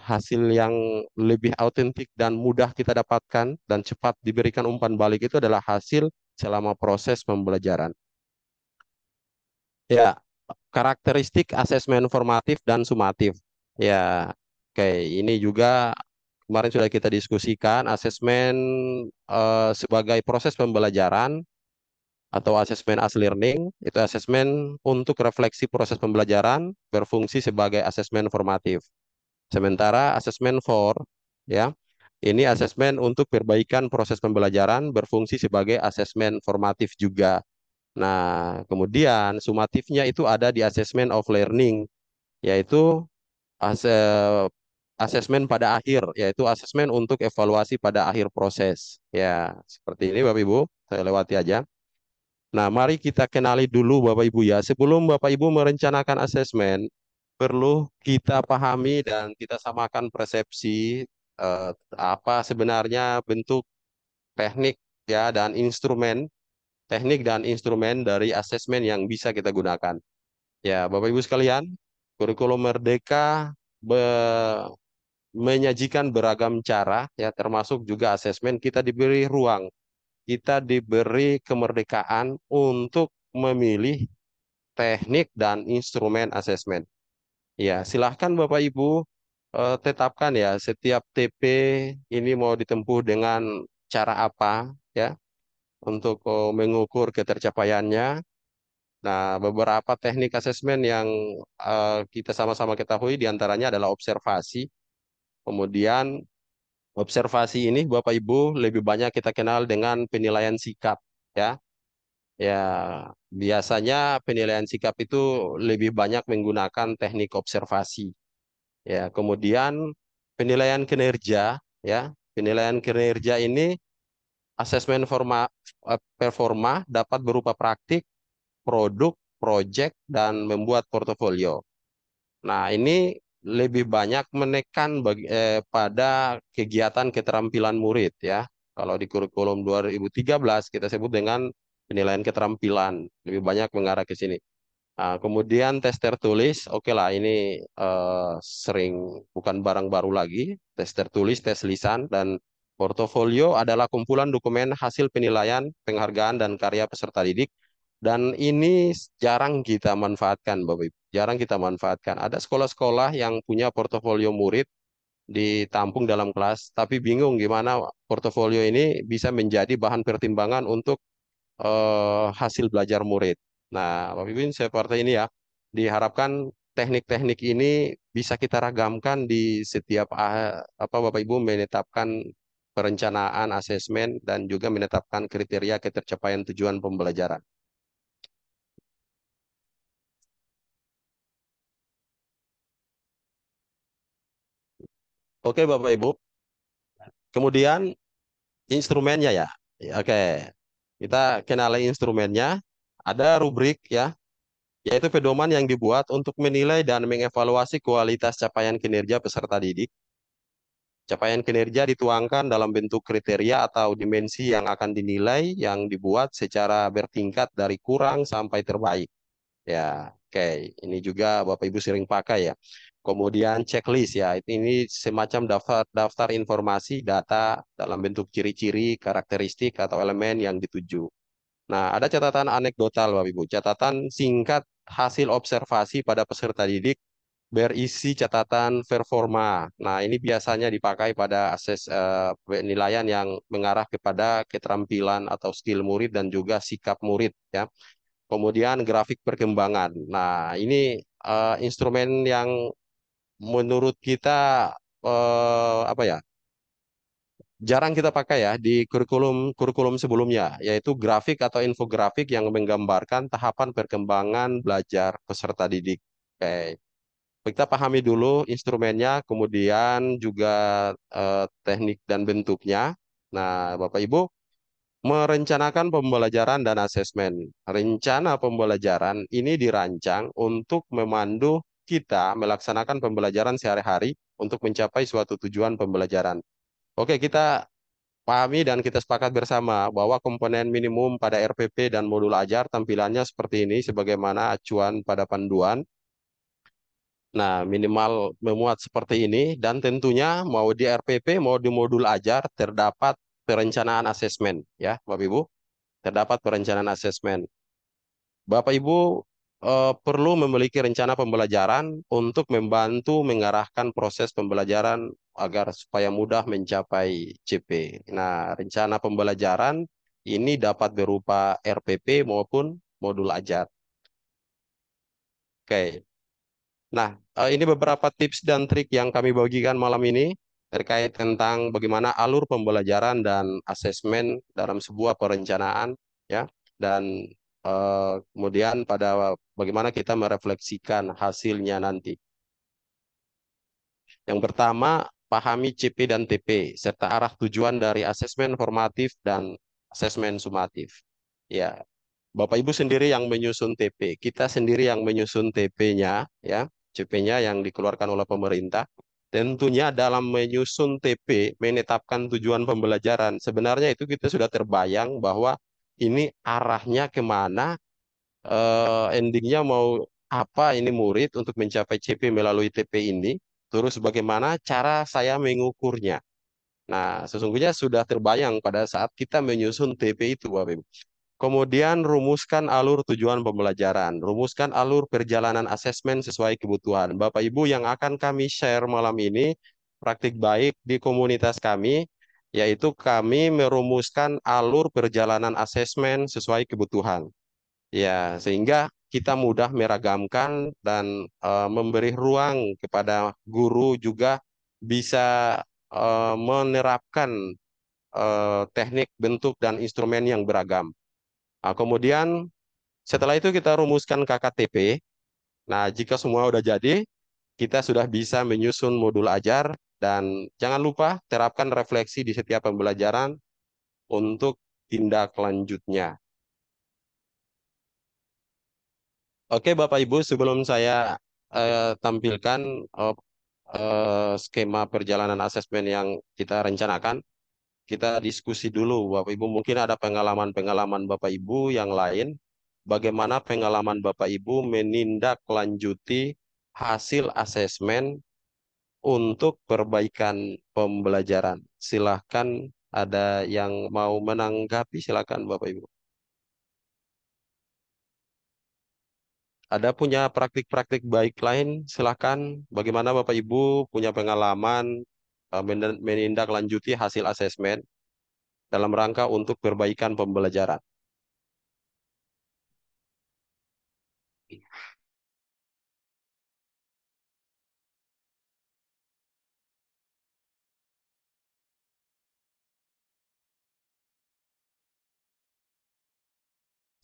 hasil yang lebih autentik dan mudah kita dapatkan dan cepat diberikan umpan balik itu adalah hasil selama proses pembelajaran. Ya, karakteristik asesmen formatif dan sumatif. Ya, oke, ini juga kemarin sudah kita diskusikan asesmen sebagai proses pembelajaran atau asesmen as learning, itu asesmen untuk refleksi proses pembelajaran berfungsi sebagai asesmen formatif. Sementara asesmen for, ya, ini asesmen untuk perbaikan proses pembelajaran berfungsi sebagai asesmen formatif juga. Nah, kemudian sumatifnya itu ada di asesmen of learning, yaitu asesmen pada akhir, yaitu asesmen untuk evaluasi pada akhir proses. Ya, seperti ini Bapak Ibu, saya lewati aja. Nah, mari kita kenali dulu Bapak Ibu ya. Sebelum Bapak Ibu merencanakan asesmen, perlu kita pahami dan kita samakan persepsi apa sebenarnya bentuk teknik ya dan instrumen, teknik dan instrumen dari asesmen yang bisa kita gunakan. Ya, Bapak Ibu sekalian, kurikulum Merdeka menyajikan beragam cara ya termasuk juga asesmen. Kita diberi ruang, kita diberi kemerdekaan untuk memilih teknik dan instrumen asesmen. Ya, silahkan Bapak Ibu tetapkan ya setiap TP ini mau ditempuh dengan cara apa ya untuk mengukur ketercapaiannya. Nah, beberapa teknik asesmen yang kita sama-sama ketahui diantaranya adalah observasi. Kemudian observasi ini Bapak Ibu lebih banyak kita kenal dengan penilaian sikap ya. Ya, biasanya penilaian sikap itu lebih banyak menggunakan teknik observasi. Ya, kemudian penilaian kinerja ya. Penilaian kinerja ini asesmen performa dapat berupa praktik, produk, project dan membuat portofolio. Nah, ini lebih banyak menekan pada kegiatan keterampilan murid ya. Kalau di kurikulum 2013 kita sebut dengan penilaian keterampilan, lebih banyak mengarah ke sini. Nah, kemudian tes tertulis, oke lah ini sering bukan barang baru lagi. Tes tertulis, tes lisan, dan portofolio adalah kumpulan dokumen hasil penilaian, penghargaan, dan karya peserta didik. Dan ini jarang kita manfaatkan, Bapak Ibu. Jarang kita manfaatkan. Ada sekolah-sekolah yang punya portofolio murid ditampung dalam kelas, tapi bingung gimana portofolio ini bisa menjadi bahan pertimbangan untuk hasil belajar murid. Nah, Bapak Ibu seperti ini ya. Diharapkan teknik-teknik ini bisa kita ragamkan di setiap apa Bapak Ibu menetapkan perencanaan asesmen dan juga menetapkan kriteria ketercapaian tujuan pembelajaran. Oke Bapak Ibu. Kemudian instrumennya ya. Oke. Kita kenali instrumennya. Ada rubrik ya, yaitu pedoman yang dibuat untuk menilai dan mengevaluasi kualitas capaian kinerja peserta didik. Capaian kinerja dituangkan dalam bentuk kriteria atau dimensi yang akan dinilai yang dibuat secara bertingkat dari kurang sampai terbaik. Ya, oke. Ini juga Bapak Ibu sering pakai ya. Kemudian checklist ya. Ini semacam daftar informasi data dalam bentuk ciri-ciri, karakteristik atau elemen yang dituju. Nah, ada catatan anekdotal Bapak Ibu. Catatan singkat hasil observasi pada peserta didik berisi catatan performa. Nah, ini biasanya dipakai pada penilaian yang mengarah kepada keterampilan atau skill murid dan juga sikap murid ya. Kemudian grafik perkembangan. Nah, ini instrumen yang menurut kita apa ya? Jarang kita pakai ya di kurikulum sebelumnya, yaitu grafik atau infografik yang menggambarkan tahapan perkembangan belajar peserta didik. Oke. Kita pahami dulu instrumennya, kemudian juga teknik dan bentuknya. Nah, Bapak Ibu, merencanakan pembelajaran dan asesmen. Rencana pembelajaran ini dirancang untuk memandu kita melaksanakan pembelajaran sehari-hari untuk mencapai suatu tujuan pembelajaran. Oke, kita pahami dan kita sepakat bersama bahwa komponen minimum pada RPP dan modul ajar tampilannya seperti ini sebagaimana acuan pada panduan. Nah, minimal memuat seperti ini dan tentunya mau di RPP mau di modul ajar terdapat perencanaan asesmen ya, Bapak Ibu. Terdapat perencanaan asesmen. Bapak Ibu perlu memiliki rencana pembelajaran untuk membantu mengarahkan proses pembelajaran agar supaya mudah mencapai CP. Nah, rencana pembelajaran ini dapat berupa RPP maupun modul ajar. Oke. Nah, ini beberapa tips dan trik yang kami bagikan malam ini terkait tentang bagaimana alur pembelajaran dan asesmen dalam sebuah perencanaan, ya, dan kemudian pada bagaimana kita merefleksikan hasilnya nanti. Yang pertama, pahami CP dan TP serta arah tujuan dari asesmen formatif dan asesmen sumatif. Ya, Bapak Ibu sendiri yang menyusun TP, kita sendiri yang menyusun TP-nya, ya, CP-nya yang dikeluarkan oleh pemerintah. Tentunya dalam menyusun TP, menetapkan tujuan pembelajaran, sebenarnya itu kita sudah terbayang bahwa ini arahnya kemana, endingnya mau apa ini murid untuk mencapai CP melalui TP ini, terus bagaimana cara saya mengukurnya. Nah, sesungguhnya sudah terbayang pada saat kita menyusun TP itu, Bapak Ibu. Kemudian rumuskan alur tujuan pembelajaran, rumuskan alur perjalanan asesmen sesuai kebutuhan. Bapak Ibu yang akan kami share malam ini praktik baik di komunitas kami, yaitu kami merumuskan alur perjalanan asesmen sesuai kebutuhan. Ya, sehingga kita mudah meragamkan dan memberi ruang kepada guru juga bisa menerapkan teknik, bentuk, dan instrumen yang beragam. Nah, kemudian setelah itu kita rumuskan KKTP. Nah, jika semua udah jadi, kita sudah bisa menyusun modul ajar dan jangan lupa terapkan refleksi di setiap pembelajaran untuk tindak lanjutnya. Oke, Bapak Ibu, sebelum saya tampilkan eh, skema perjalanan asesmen yang kita rencanakan, kita diskusi dulu, Bapak Ibu. Mungkin ada pengalaman-pengalaman Bapak Ibu yang lain. Bagaimana pengalaman Bapak Ibu menindaklanjuti hasil asesmen untuk perbaikan pembelajaran? Silahkan ada yang mau menanggapi, silahkan Bapak Ibu. Ada punya praktik-praktik baik lain, silahkan. Bagaimana Bapak Ibu punya pengalaman menindaklanjuti hasil asesmen dalam rangka untuk perbaikan pembelajaran?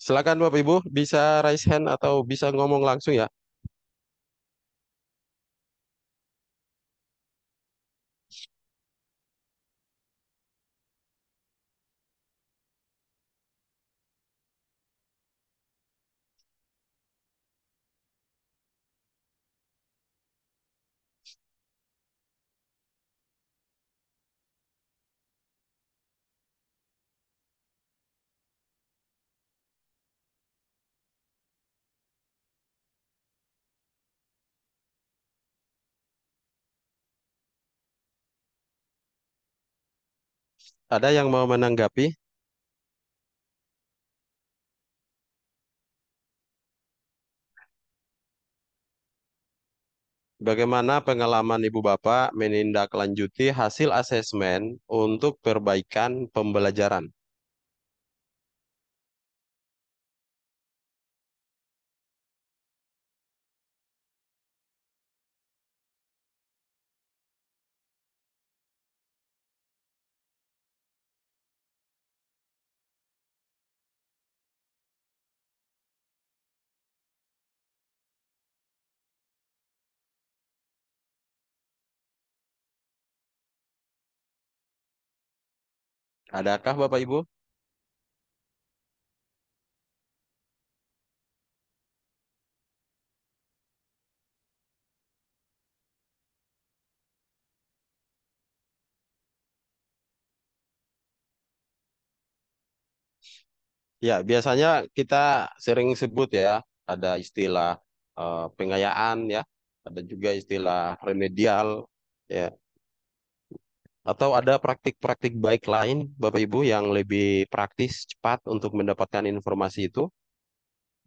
Silakan Bapak Ibu, bisa raise hand atau bisa ngomong langsung ya. Ada yang mau menanggapi? Bagaimana pengalaman Ibu Bapak menindaklanjuti hasil asesmen untuk perbaikan pembelajaran? Adakah Bapak Ibu? Ya, biasanya kita sering sebut ya, ada istilah pengayaan ya, ada juga istilah remedial ya, atau ada praktik-praktik baik lain Bapak Ibu yang lebih praktis, cepat untuk mendapatkan informasi itu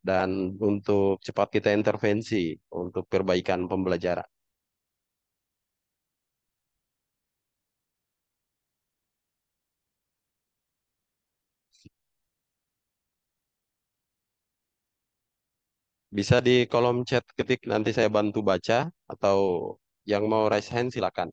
dan untuk cepat kita intervensi untuk perbaikan pembelajaran. Bisa di kolom chat ketik nanti saya bantu baca atau yang mau raise hand silakan.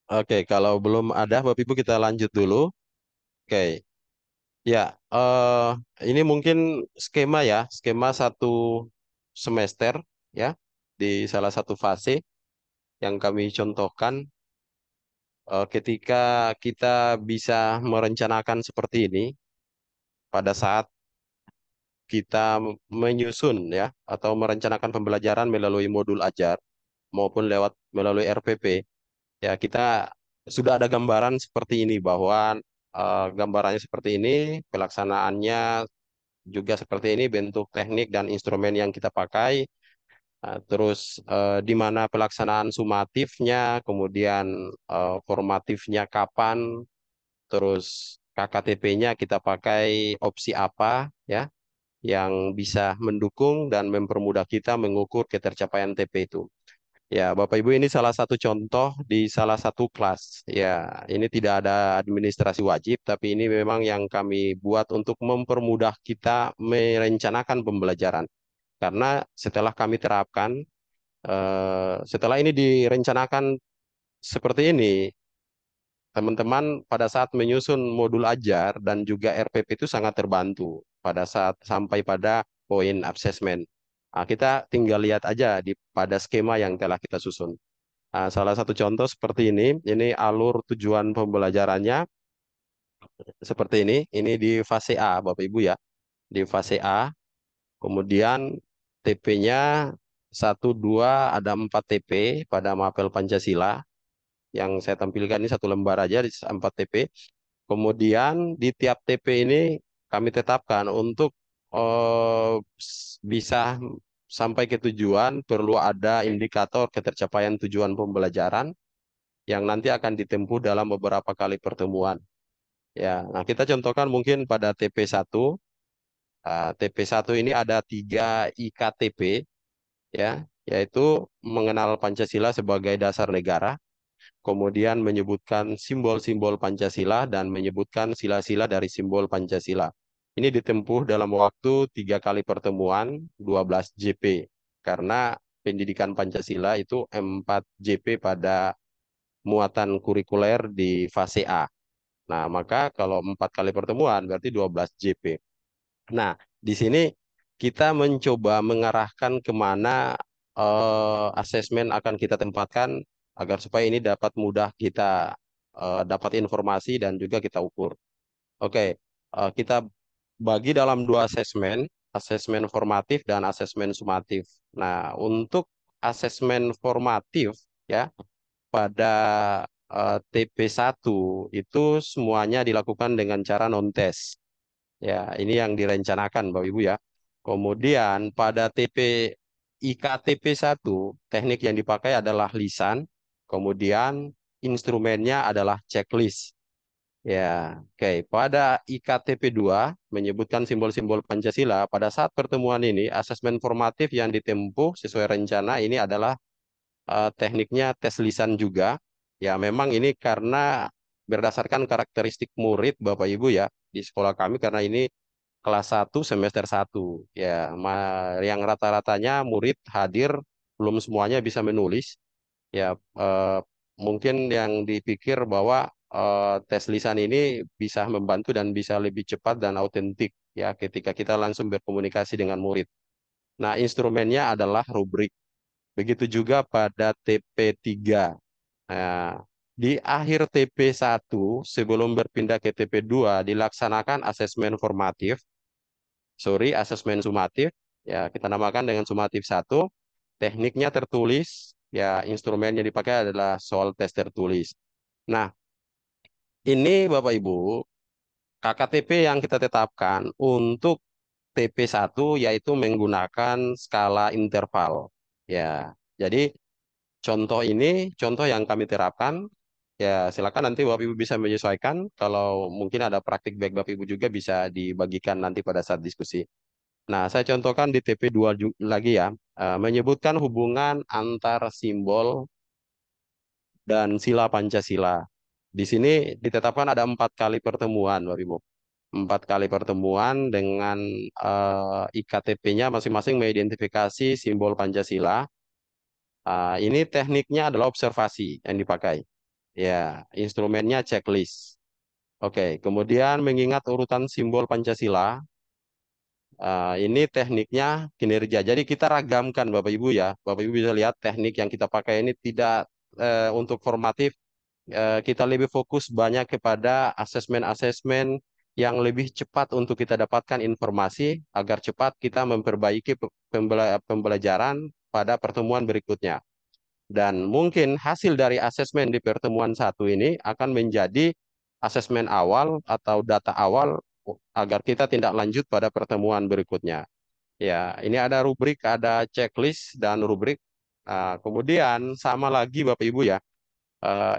Oke, kalau belum ada Bapak Ibu kita lanjut dulu. Oke. Ya, ini mungkin skema ya, skema satu semester ya di salah satu fase yang kami contohkan ketika kita bisa merencanakan seperti ini pada saat kita menyusun ya atau merencanakan pembelajaran melalui modul ajar maupun melalui RPP ya kita sudah ada gambaran seperti ini bahwa gambarannya seperti ini, pelaksanaannya juga seperti ini, bentuk teknik dan instrumen yang kita pakai. Terus di mana pelaksanaan sumatifnya, kemudian formatifnya kapan, terus KKTP-nya kita pakai opsi apa ya yang bisa mendukung dan mempermudah kita mengukur ketercapaian TP itu. Ya, Bapak Ibu ini salah satu contoh di salah satu kelas. Ya, ini tidak ada administrasi wajib, tapi ini memang yang kami buat untuk mempermudah kita merencanakan pembelajaran. Karena setelah kami terapkan, setelah ini direncanakan seperti ini, teman-teman pada saat menyusun modul ajar dan juga RPP itu sangat terbantu pada saat sampai pada poin assessment. Nah, kita tinggal lihat aja pada skema yang telah kita susun. Nah, salah satu contoh seperti ini alur tujuan pembelajarannya seperti ini. Ini di fase A, Bapak Ibu ya. Di fase A, kemudian TP-nya 1, 2, ada 4 TP pada mapel Pancasila. Yang saya tampilkan ini satu lembar aja di 4 TP. Kemudian di tiap TP ini kami tetapkan untuk bisa sampai ke tujuan perlu ada indikator ketercapaian tujuan pembelajaran yang nanti akan ditempuh dalam beberapa kali pertemuan. Ya, nah kita contohkan mungkin pada TP1. TP1 ini ada 3 IKTP ya, yaitu mengenal Pancasila sebagai dasar negara, kemudian menyebutkan simbol-simbol Pancasila dan menyebutkan sila-sila dari simbol Pancasila. Ini ditempuh dalam waktu 3 kali pertemuan 12 JP karena pendidikan Pancasila itu 4 JP pada muatan kurikuler di fase A. Nah, maka kalau 4 kali pertemuan berarti 12 JP. Nah, di sini kita mencoba mengarahkan kemana asesmen akan kita tempatkan agar supaya ini dapat mudah kita dapat informasi dan juga kita ukur. Oke, kita bagi dalam 2 asesmen, asesmen formatif dan asesmen sumatif. Nah, untuk asesmen formatif ya pada TP1 itu semuanya dilakukan dengan cara non-tes. Ya, ini yang direncanakan Bapak Ibu ya. Kemudian pada IKTP1, teknik yang dipakai adalah lisan, kemudian instrumennya adalah checklist. Ya, oke. Pada IKTP2 menyebutkan simbol-simbol Pancasila, pada saat pertemuan ini asesmen formatif yang ditempuh sesuai rencana ini adalah tekniknya tes lisan juga. Ya, memang ini karena berdasarkan karakteristik murid Bapak Ibu ya di sekolah kami karena ini kelas 1 semester 1 ya yang rata-ratanya murid hadir belum semuanya bisa menulis ya mungkin yang dipikir bahwa tes lisan ini bisa membantu dan bisa lebih cepat dan autentik ya ketika kita langsung berkomunikasi dengan murid. Nah, instrumennya adalah rubrik. Begitu juga pada TP3. Nah, di akhir TP1 sebelum berpindah ke TP2 dilaksanakan asesmen formatif, asesmen sumatif, ya kita namakan dengan sumatif 1. Tekniknya tertulis, ya instrumen yang dipakai adalah soal tes tertulis. Nah, ini Bapak Ibu, KKTP yang kita tetapkan untuk TP1 yaitu menggunakan skala interval. Ya, jadi contoh ini, contoh yang kami terapkan, ya silakan nanti Bapak Ibu bisa menyesuaikan. Kalau mungkin ada praktik baik Bapak Ibu juga bisa dibagikan nanti pada saat diskusi. Nah, saya contohkan di TP2 lagi ya, menyebutkan hubungan antar simbol dan sila Pancasila. Di sini ditetapkan ada 4 kali pertemuan, Bapak Ibu. 4 kali pertemuan dengan IKTP-nya masing-masing mengidentifikasi simbol Pancasila. Ini tekniknya adalah observasi yang dipakai. Ya, instrumennya checklist. Oke, kemudian mengingat urutan simbol Pancasila. Ini tekniknya kinerja. Jadi kita ragamkan Bapak Ibu ya. Bapak Ibu bisa lihat teknik yang kita pakai ini tidak untuk formatif. Kita lebih fokus banyak kepada asesmen-asesmen yang lebih cepat untuk kita dapatkan informasi agar cepat kita memperbaiki pembelajaran pada pertemuan berikutnya. Dan mungkin hasil dari asesmen di pertemuan satu ini akan menjadi asesmen awal atau data awal agar kita tindak lanjut pada pertemuan berikutnya. Ya, ini ada rubrik, ada checklist dan rubrik. Kemudian sama lagi Bapak Ibu ya,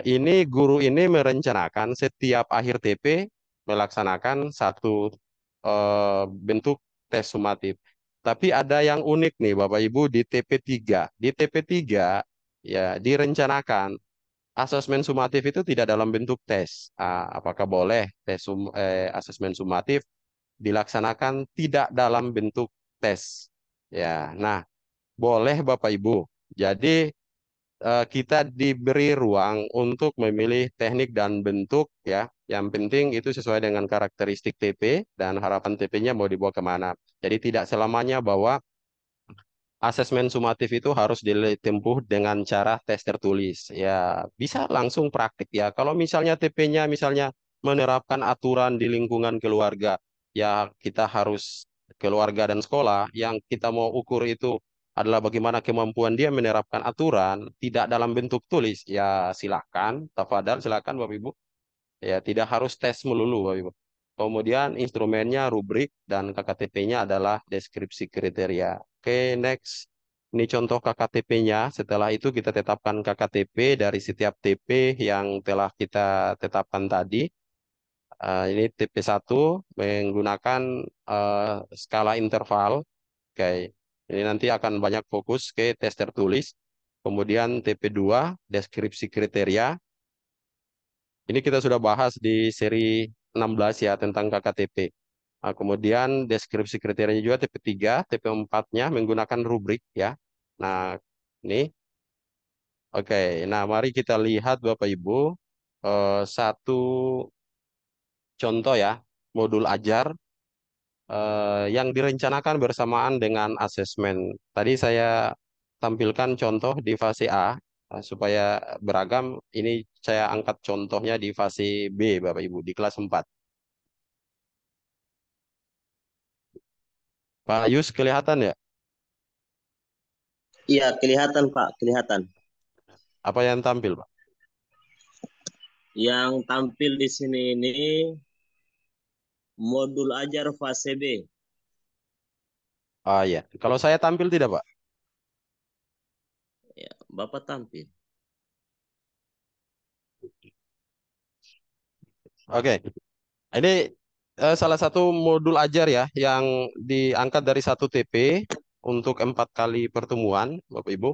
ini guru ini merencanakan setiap akhir TP melaksanakan satu bentuk tes sumatif. Tapi ada yang unik nih Bapak Ibu di TP3. Di TP3 ya direncanakan asesmen sumatif itu tidak dalam bentuk tes. Apakah boleh asesmen sumatif dilaksanakan tidak dalam bentuk tes? Ya, nah boleh Bapak Ibu. Jadi kita diberi ruang untuk memilih teknik dan bentuk ya. Yang penting itu sesuai dengan karakteristik TP dan harapan TP-nya mau dibawa kemana. Jadi tidak selamanya bahwa asesmen sumatif itu harus ditempuh dengan cara tes tertulis. Ya, bisa langsung praktik ya. Kalau misalnya TP-nya misalnya menerapkan aturan di lingkungan keluarga, ya kita harus keluarga dan sekolah yang kita mau ukur itu adalah bagaimana kemampuan dia menerapkan aturan tidak dalam bentuk tulis. Ya, silahkan, tafadhal silakan Bapak Ibu. Ya, tidak harus tes melulu, Bapak Ibu. Kemudian instrumennya rubrik dan KKTP-nya adalah deskripsi kriteria. Oke, next. Ini contoh KKTP-nya. Setelah itu kita tetapkan KKTP dari setiap TP yang telah kita tetapkan tadi. Ini TP1 menggunakan skala interval. Oke, ini nanti akan banyak fokus ke tes tertulis. Kemudian TP2, deskripsi kriteria. Ini kita sudah bahas di seri 16 ya tentang KKTP. Kemudian deskripsi kriterianya juga TP3, TP4-nya menggunakan rubrik ya. Nah, ini. Oke, nah mari kita lihat Bapak Ibu satu contoh ya, modul ajar yang direncanakan bersamaan dengan asesmen. Tadi saya tampilkan contoh di fase A supaya beragam. Ini saya angkat contohnya di fase B, Bapak Ibu, di kelas 4. Pak Yus kelihatan ya? Iya, kelihatan Pak, kelihatan. Apa yang tampil, Pak? Yang tampil di sini ini modul ajar fase B. Ah ya, kalau saya tampil tidak, Pak? Ya, Bapak tampil. Oke, ini salah satu modul ajar ya yang diangkat dari satu TP untuk 4 kali pertemuan, Bapak Ibu.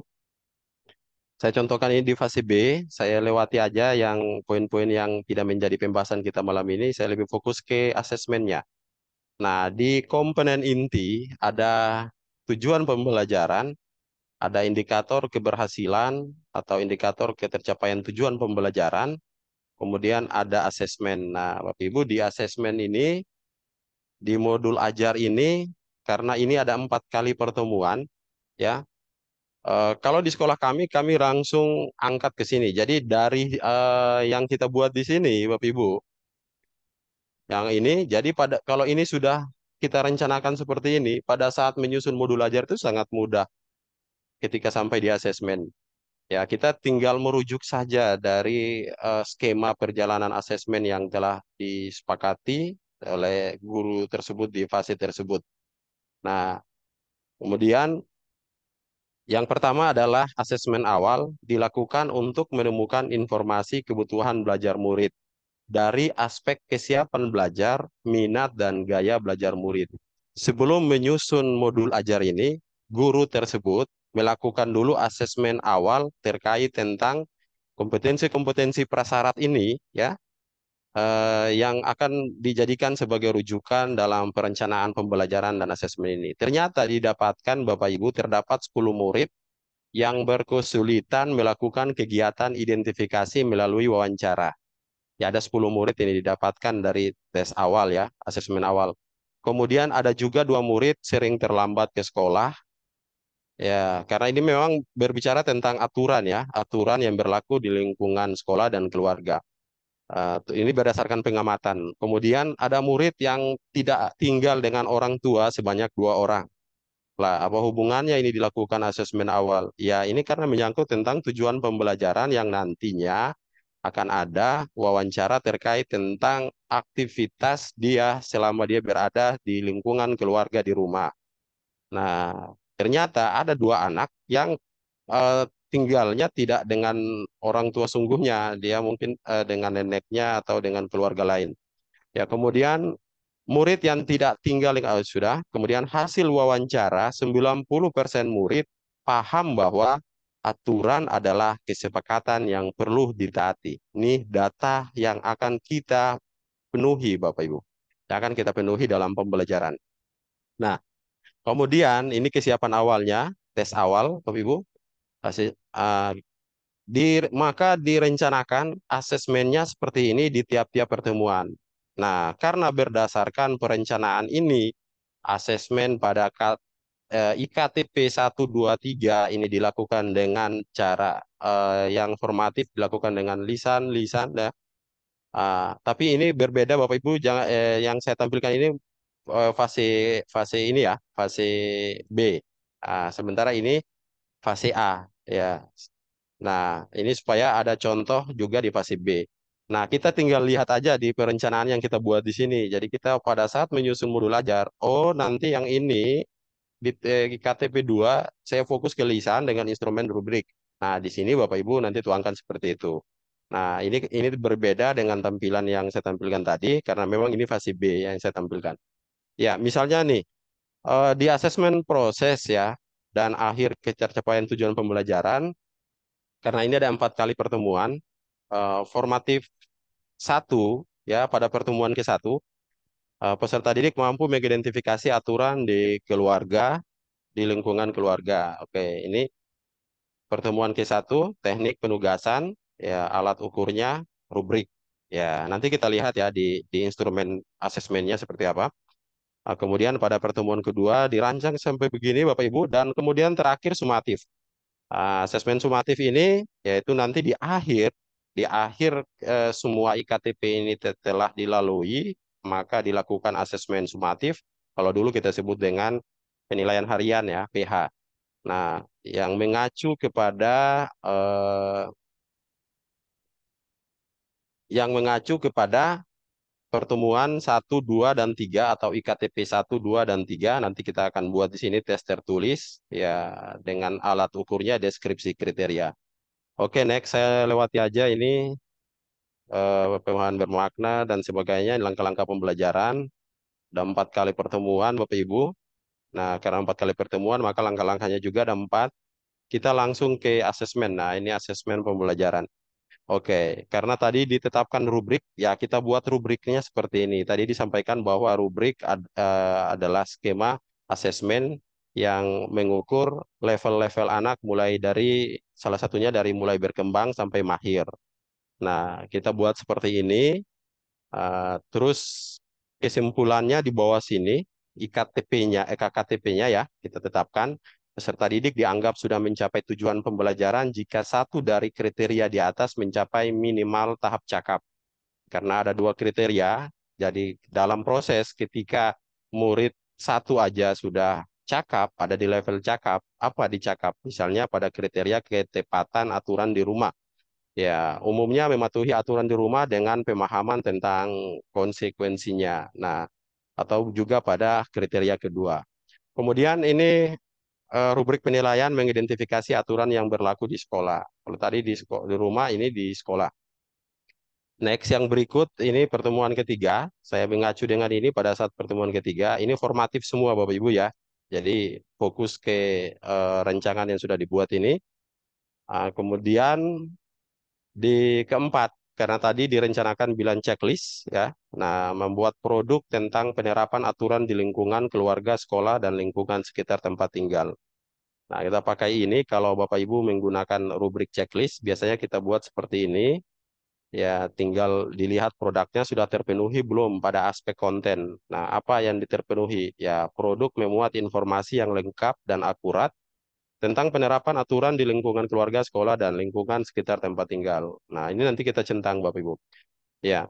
Saya contohkan ini di fase B, saya lewati aja yang poin-poin yang tidak menjadi pembahasan kita malam ini, saya lebih fokus ke asesmennya. Nah, di komponen inti ada tujuan pembelajaran, ada indikator keberhasilan atau indikator ketercapaian tujuan pembelajaran, kemudian ada asesmen. Nah, Bapak Ibu di asesmen ini, di modul ajar ini, karena ini ada 4 kali pertemuan, ya, Kalau di sekolah kami langsung angkat ke sini. Jadi dari yang kita buat di sini, Bapak Ibu, yang ini, jadi kalau ini sudah kita rencanakan seperti ini, pada saat menyusun modul ajar itu sangat mudah ketika sampai di asesmen. Ya, kita tinggal merujuk saja dari skema perjalanan asesmen yang telah disepakati oleh guru tersebut di fase tersebut. Nah, kemudian yang pertama adalah asesmen awal dilakukan untuk menemukan informasi kebutuhan belajar murid dari aspek kesiapan belajar, minat, dan gaya belajar murid. Sebelum menyusun modul ajar ini, guru tersebut melakukan dulu asesmen awal terkait tentang kompetensi-kompetensi prasyarat ini, ya, yang akan dijadikan sebagai rujukan dalam perencanaan pembelajaran dan asesmen ini. Ternyata didapatkan, Bapak Ibu, terdapat 10 murid yang berkesulitan melakukan kegiatan identifikasi melalui wawancara. Ya, ada 10 murid ini didapatkan dari tes awal, ya, asesmen awal. Kemudian ada juga 2 murid sering terlambat ke sekolah. Ya, karena ini memang berbicara tentang aturan, ya, aturan yang berlaku di lingkungan sekolah dan keluarga. Ini berdasarkan pengamatan. Kemudian ada murid yang tidak tinggal dengan orang tua sebanyak 2 orang. Lah, apa hubungannya ini dilakukan asesmen awal? Ya, ini karena menyangkut tentang tujuan pembelajaran yang nantinya akan ada wawancara terkait tentang aktivitas dia selama dia berada di lingkungan keluarga di rumah. Nah, ternyata ada 2 anak yang eh, tinggalnya tidak dengan orang tua sungguhnya, dia mungkin dengan neneknya atau dengan keluarga lain. Ya, kemudian murid yang tidak tinggal sudah, kemudian hasil wawancara 90% murid paham bahwa aturan adalah kesepakatan yang perlu ditaati. Ini data yang akan kita penuhi, Bapak Ibu. Yang akan kita penuhi dalam pembelajaran. Nah, kemudian ini kesiapan awalnya, tes awal, Bapak Ibu. Hasil, maka direncanakan asesmennya seperti ini di tiap-tiap pertemuan. Nah, karena berdasarkan perencanaan ini, asesmen pada IKTP 1, 2, 3 ini dilakukan dengan cara yang formatif, dilakukan dengan lisan-lisan. Ya. Tapi ini berbeda, Bapak Ibu, yang saya tampilkan ini fase fase ini, ya, fase B. Sementara ini fase A, ya. Nah, ini supaya ada contoh juga di fase B. Nah, kita tinggal lihat aja di perencanaan yang kita buat di sini. Jadi kita pada saat menyusun modul ajar, oh nanti yang ini di KTP 2 saya fokus ke lisan dengan instrumen rubrik. Nah, di sini Bapak Ibu nanti tuangkan seperti itu. Nah, ini berbeda dengan tampilan yang saya tampilkan tadi karena memang ini fase B yang saya tampilkan. Ya, misalnya nih di asesmen proses, ya, dan akhir pencapaian tujuan pembelajaran, karena ini ada 4 kali pertemuan, formatif 1, ya, pada pertemuan ke-1, peserta didik mampu mengidentifikasi aturan di keluarga, di lingkungan keluarga. Oke, ini pertemuan ke-1, teknik penugasan, ya, alat ukurnya, rubrik. Ya, nanti kita lihat ya di instrumen asesmennya seperti apa. Kemudian pada pertemuan kedua dirancang sampai begini Bapak Ibu, dan kemudian terakhir sumatif. Asesmen sumatif ini yaitu nanti di akhir semua IKTP ini telah dilalui, maka dilakukan asesmen sumatif. Kalau dulu kita sebut dengan penilaian harian, ya, PH. Nah, yang mengacu kepada pertemuan 1, 2, dan 3 atau IKTP 1, 2, dan 3 nanti kita akan buat di sini tes tertulis, ya, dengan alat ukurnya deskripsi kriteria. Oke, next saya lewati aja ini pemahaman bermakna dan sebagainya, langkah-langkah pembelajaran. Ada 4 kali pertemuan, Bapak Ibu. Nah, karena 4 kali pertemuan, maka langkah-langkahnya juga ada 4. Kita langsung ke asesmen. Nah, ini asesmen pembelajaran. Oke, karena tadi ditetapkan rubrik, ya kita buat rubriknya seperti ini. Tadi disampaikan bahwa rubrik adalah skema asesmen yang mengukur level-level anak mulai dari salah satunya dari mulai berkembang sampai mahir. Nah, kita buat seperti ini. Terus kesimpulannya di bawah sini, IKTP-nya, KKTP-nya, ya, kita tetapkan. peserta didik dianggap sudah mencapai tujuan pembelajaran jika satu dari kriteria di atas mencapai minimal tahap cakap. Karena ada dua kriteria, jadi dalam proses ketika murid satu aja sudah cakap, ada di level cakap, apa dicakap? Misalnya pada kriteria ketepatan aturan di rumah. Ya, umumnya mematuhi aturan di rumah dengan pemahaman tentang konsekuensinya. Nah, atau juga pada kriteria kedua. Kemudian ini rubrik penilaian mengidentifikasi aturan yang berlaku di sekolah. Kalau tadi di rumah, ini di sekolah. Next yang berikut, ini pertemuan ketiga. Saya mengacu dengan ini pada saat pertemuan ketiga. Ini formatif semua Bapak Ibu ya. Jadi fokus ke rancangan yang sudah dibuat ini. Kemudian di keempat, karena tadi direncanakan bilan checklist ya. Nah, membuat produk tentang penerapan aturan di lingkungan keluarga, sekolah, dan lingkungan sekitar tempat tinggal. Nah, kita pakai ini kalau Bapak Ibu menggunakan rubrik checklist, biasanya kita buat seperti ini. Ya, tinggal dilihat produknya sudah terpenuhi belum pada aspek konten. Nah, apa yang diterpenuhi? Ya, produk memuat informasi yang lengkap dan akurat tentang penerapan aturan di lingkungan keluarga, sekolah, dan lingkungan sekitar tempat tinggal. Nah, ini nanti kita centang, Bapak Ibu. Ya,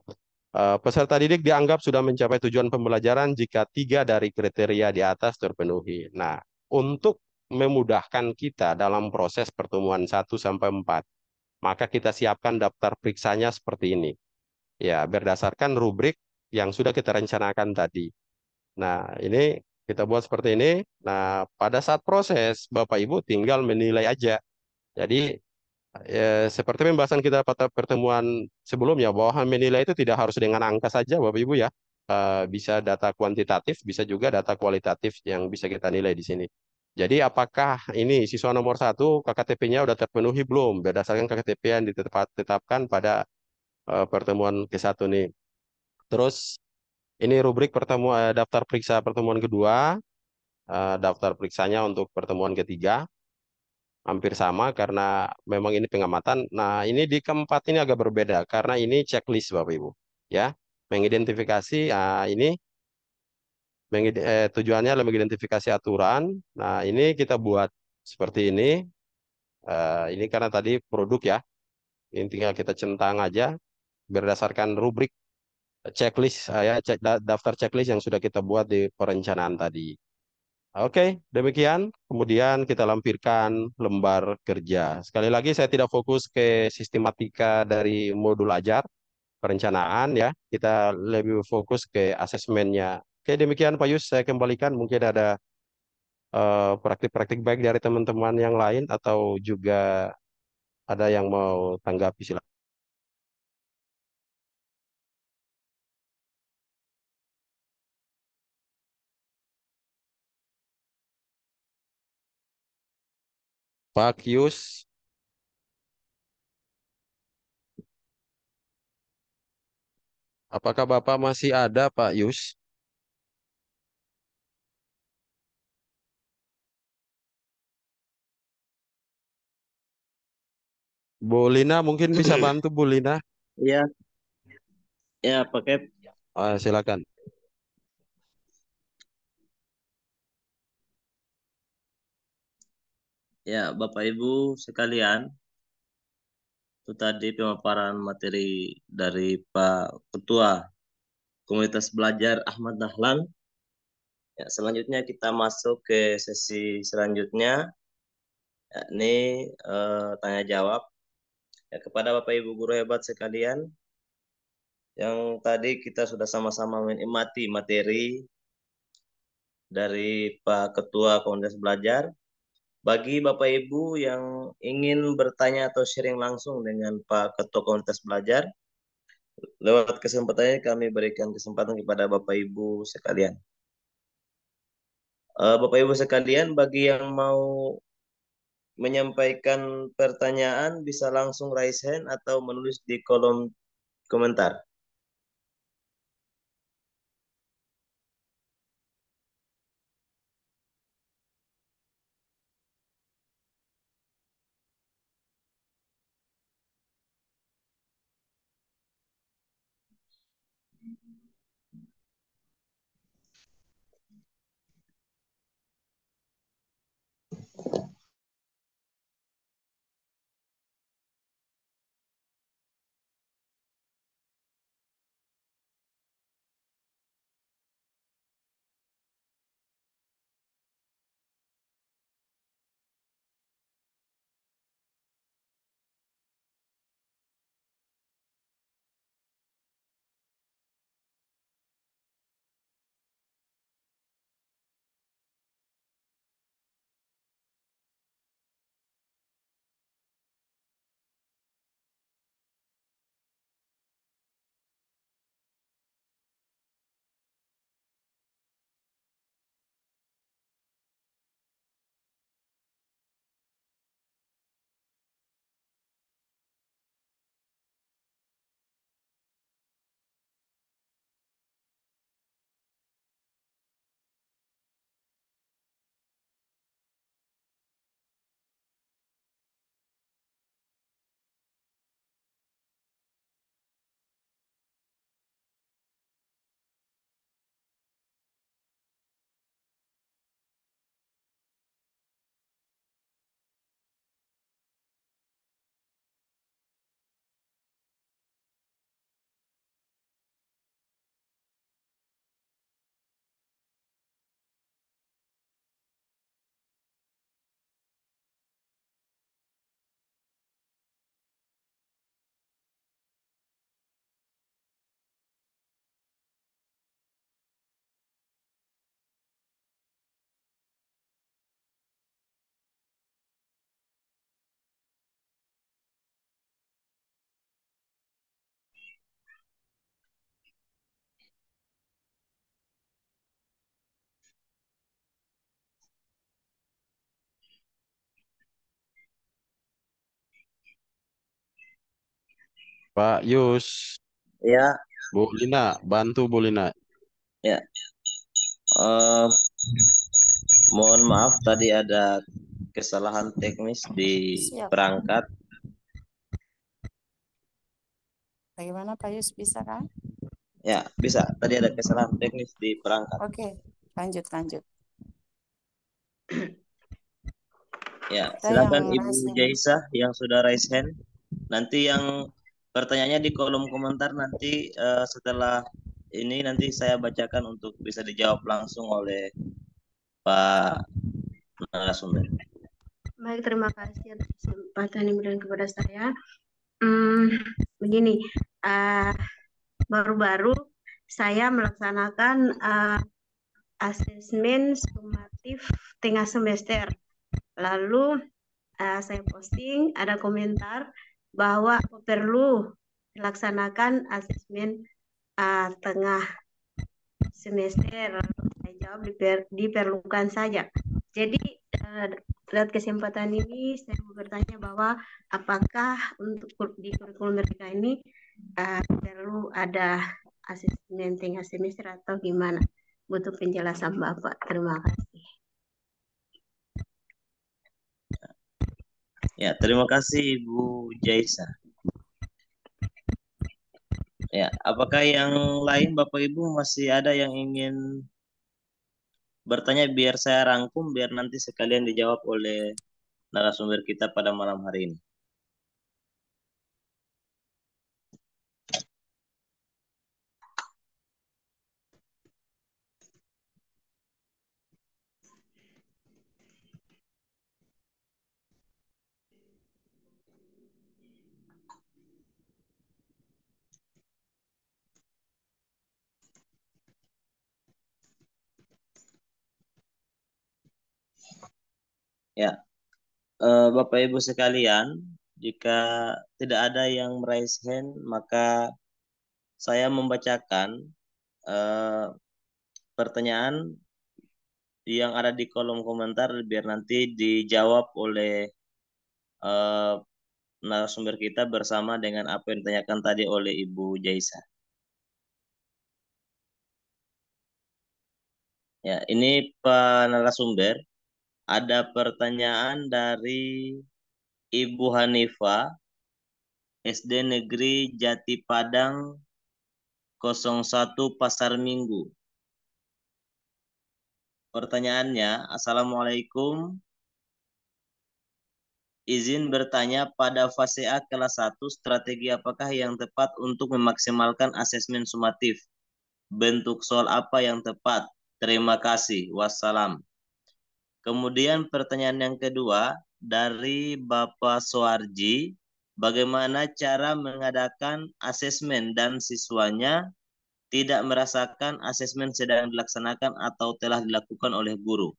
peserta didik dianggap sudah mencapai tujuan pembelajaran jika tiga dari kriteria di atas terpenuhi. Nah, untuk memudahkan kita dalam proses pertemuan 1 sampai 4, maka kita siapkan daftar periksanya seperti ini. Ya, berdasarkan rubrik yang sudah kita rencanakan tadi. Nah, ini kita buat seperti ini. Nah, pada saat proses, Bapak Ibu tinggal menilai aja. Jadi, seperti pembahasan kita pada pertemuan sebelumnya, bahwa menilai itu tidak harus dengan angka saja, Bapak Ibu ya. Bisa data kuantitatif, bisa juga data kualitatif yang bisa kita nilai di sini. Jadi, apakah ini siswa nomor 1, KKTP-nya sudah terpenuhi belum? Berdasarkan KKTP yang ditetapkan pada pertemuan ke-1 nih. Terus, ini rubrik pertemuan daftar periksa pertemuan kedua, daftar periksanya untuk pertemuan ketiga hampir sama karena memang ini pengamatan. Nah, ini di keempat ini agak berbeda karena ini checklist Bapak Ibu. Ya, mengidentifikasi ini tujuannya adalah mengidentifikasi aturan. Nah, ini kita buat seperti ini. Ini karena tadi produk ya. Ini tinggal kita centang aja berdasarkan rubrik checklist ya daftar checklist yang sudah kita buat di perencanaan tadi. Oke, demikian. Kemudian kita lampirkan lembar kerja. Sekali lagi saya tidak fokus ke sistematika dari modul ajar, perencanaan ya. Kita lebih fokus ke asesmennya. Oke, demikian Pak Yus. Saya kembalikan. Mungkin ada praktik-praktik baik dari teman-teman yang lain atau juga ada yang mau tanggapi silakan. Pak Yus. Apakah Bapak masih ada, Pak Yus? Bu Lina mungkin bisa bantu Bu Lina. Iya, ya pakai. Silakan. Ya, Bapak Ibu sekalian, itu tadi pemaparan materi dari Pak Ketua Komunitas Belajar Ahmad Dahlan. Ya, selanjutnya kita masuk ke sesi selanjutnya, yakni tanya jawab. Ya, kepada Bapak Ibu guru hebat sekalian, yang tadi kita sudah sama-sama menikmati materi dari Pak Ketua Komunitas Belajar. Bagi Bapak Ibu yang ingin bertanya atau sharing langsung dengan Pak Ketua Komunitas Belajar, lewat kesempatannya kami berikan kesempatan kepada Bapak Ibu sekalian. Bapak Ibu sekalian, bagi yang mau menyampaikan pertanyaan bisa langsung raise hand atau menulis di kolom komentar. Pak Yus, Ya, Bu Lina, bantu Bu Lina. ya. Eh, mohon maaf tadi ada kesalahan teknis di Siap. perangkat. Bagaimana Pak Yus, bisa kan? Ya, bisa. Tadi ada kesalahan teknis di perangkat. Oke, lanjut. Ya, Kita yang silakan Ibu raise hand. Jaisah yang sudah raise hand. Nanti yang pertanyaannya di kolom komentar nanti setelah ini nanti saya bacakan untuk bisa dijawab langsung oleh Pak narasumber. Baik, terima kasih atas kesempatan yang diberikan kepada saya. Begini, baru-baru saya melaksanakan asesmen sumatif tengah semester. Lalu saya posting, ada komentar bahwa perlu dilaksanakan asesmen tengah semester. Saya jawab diperlukan saja. Jadi lewat kesempatan ini saya mau bertanya bahwa apakah untuk di kurikulum mereka ini perlu ada asesmen tengah semester atau gimana? Butuh penjelasan Bapak. Terima kasih. Ya, terima kasih Ibu Jaisah. Ya, apakah yang lain Bapak Ibu masih ada yang ingin bertanya biar saya rangkum biar nanti sekalian dijawab oleh narasumber kita pada malam hari ini. Ya, Bapak Ibu sekalian, jika tidak ada yang raise hand, maka saya membacakan pertanyaan yang ada di kolom komentar biar nanti dijawab oleh eh, narasumber kita bersama dengan apa yang ditanyakan tadi oleh Ibu Jaisa. Ya, ini Pak narasumber, ada pertanyaan dari Ibu Hanifah, SD Negeri Jati Padang 01 Pasar Minggu. Pertanyaannya, Assalamualaikum. Izin bertanya, pada fase A kelas 1, strategi apakah yang tepat untuk memaksimalkan asesmen sumatif? Bentuk soal apa yang tepat? Terima kasih. Wassalam. Kemudian pertanyaan yang kedua dari Bapak Soarji, bagaimana cara mengadakan asesmen dan siswanya tidak merasakan asesmen sedang dilaksanakan atau telah dilakukan oleh guru?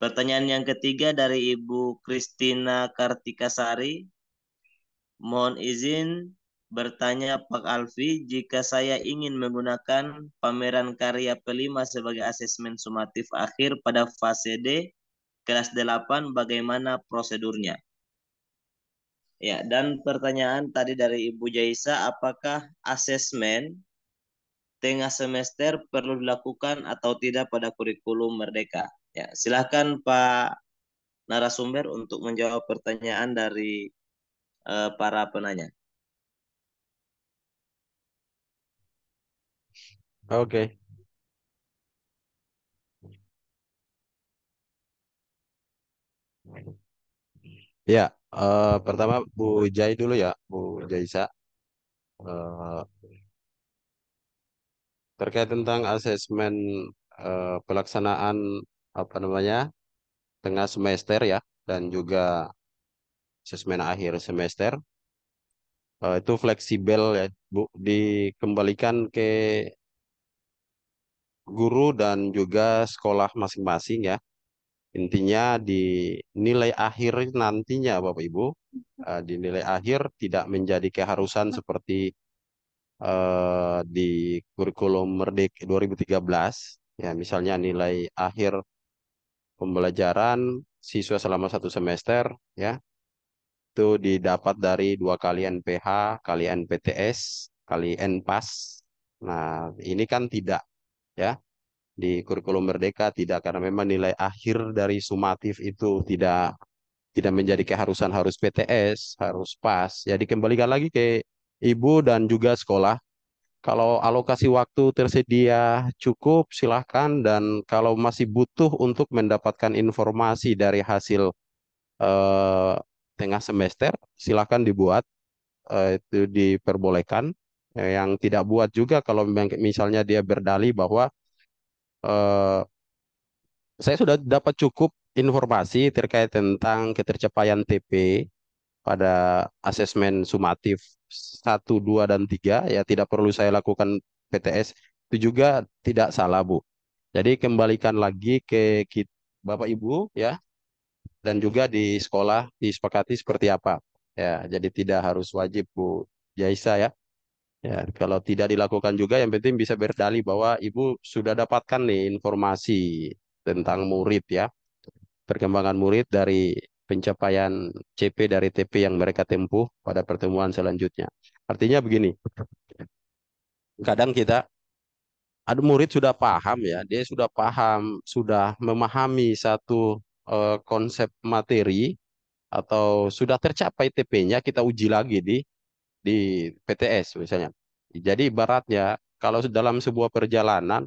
Pertanyaan yang ketiga dari Ibu Kristina Kartikasari, mohon izin bertanya Pak Alfi, jika saya ingin menggunakan pameran karya P5 sebagai asesmen sumatif akhir pada fase D kelas 8, bagaimana prosedurnya? Ya, dan pertanyaan tadi dari Ibu Jaisa, apakah asesmen tengah semester perlu dilakukan atau tidak pada kurikulum Merdeka? Ya, silakan Pak narasumber untuk menjawab pertanyaan dari para penanya. Oke. Ya, pertama Bu Jai dulu ya, Bu Jaisa. Eh, terkait tentang asesmen pelaksanaan apa namanya tengah semester ya, dan juga asesmen akhir semester itu fleksibel ya, Bu, dikembalikan ke guru dan juga sekolah masing-masing ya. Intinya di nilai akhir nantinya Bapak Ibu, di nilai akhir tidak menjadi keharusan seperti di kurikulum Merdeka 2013 ya, misalnya nilai akhir pembelajaran siswa selama 1 semester ya itu didapat dari 2 kali NPH, kali NPTS, kali NPAS. Nah, ini kan tidak ya di kurikulum Merdeka tidak, karena memang nilai akhir dari sumatif itu tidak menjadi keharusan harus PTS, harus PAS. Ya dikembalikan lagi ke ibu dan juga sekolah. Kalau alokasi waktu tersedia cukup, silahkan. Dan kalau masih butuh untuk mendapatkan informasi dari hasil eh, tengah semester, silahkan dibuat. Itu diperbolehkan. Yang tidak buat juga kalau misalnya dia berdalih bahwa eh, saya sudah dapat cukup informasi terkait tentang ketercapaian TP pada asesmen sumatif 1, 2, dan 3, ya tidak perlu saya lakukan PTS, itu juga tidak salah, Bu. Jadi kembalikan lagi ke Bapak Ibu ya, dan juga di sekolah disepakati seperti apa. Ya, jadi tidak harus wajib Bu Jaisa ya. Ya, kalau tidak dilakukan juga yang penting bisa berdalih bahwa Ibu sudah dapatkan nih informasi tentang murid ya, perkembangan murid dari pencapaian CP dari TP yang mereka tempuh pada pertemuan selanjutnya. Artinya begini, kadang kita ada murid sudah paham ya, dia sudah paham, sudah memahami satu konsep materi, atau sudah tercapai TP-nya, kita uji lagi di PTS misalnya. Jadi ibaratnya kalau dalam sebuah perjalanan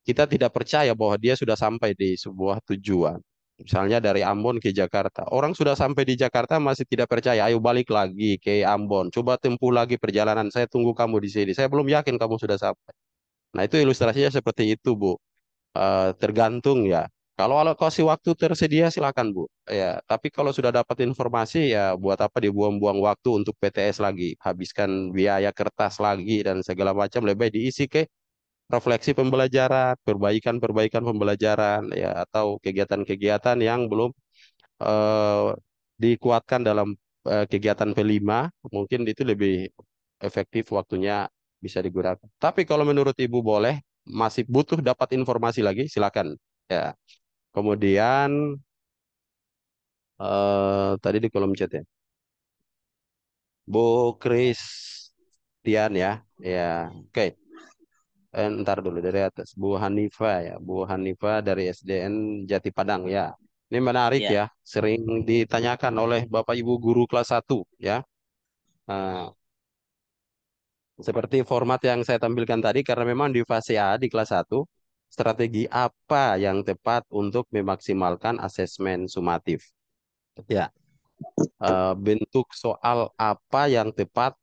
kita tidak percaya bahwa dia sudah sampai di sebuah tujuan. Misalnya dari Ambon ke Jakarta. Orang sudah sampai di Jakarta masih tidak percaya. Ayo balik lagi ke Ambon. Coba tempuh lagi perjalanan. Saya tunggu kamu di sini. Saya belum yakin kamu sudah sampai. Nah itu ilustrasinya seperti itu, Bu. Tergantung ya. Kalau alokasi waktu tersedia silakan, Bu. Ya, tapi kalau sudah dapat informasi ya buat apa dibuang-buang waktu untuk PTS lagi, habiskan biaya kertas lagi dan segala macam, lebih baik diisi ke refleksi pembelajaran, perbaikan-perbaikan pembelajaran ya, atau kegiatan-kegiatan yang belum eh, dikuatkan dalam kegiatan P5, mungkin itu lebih efektif waktunya bisa digunakan. Tapi kalau menurut Ibu boleh, masih butuh dapat informasi lagi, silakan. Ya. Kemudian tadi di kolom chat ya, Bu Christian ya, ya, oke. Ntar dulu dari atas, Bu Hanifa ya, Bu Hanifa dari SDN Jati Padang ya. Ini menarik Ya, ya, sering ditanyakan oleh Bapak Ibu guru kelas 1 ya. Nah, seperti format yang saya tampilkan tadi, karena memang di fase A di kelas 1, strategi apa yang tepat untuk memaksimalkan asesmen sumatif? Ya, bentuk soal apa yang tepat?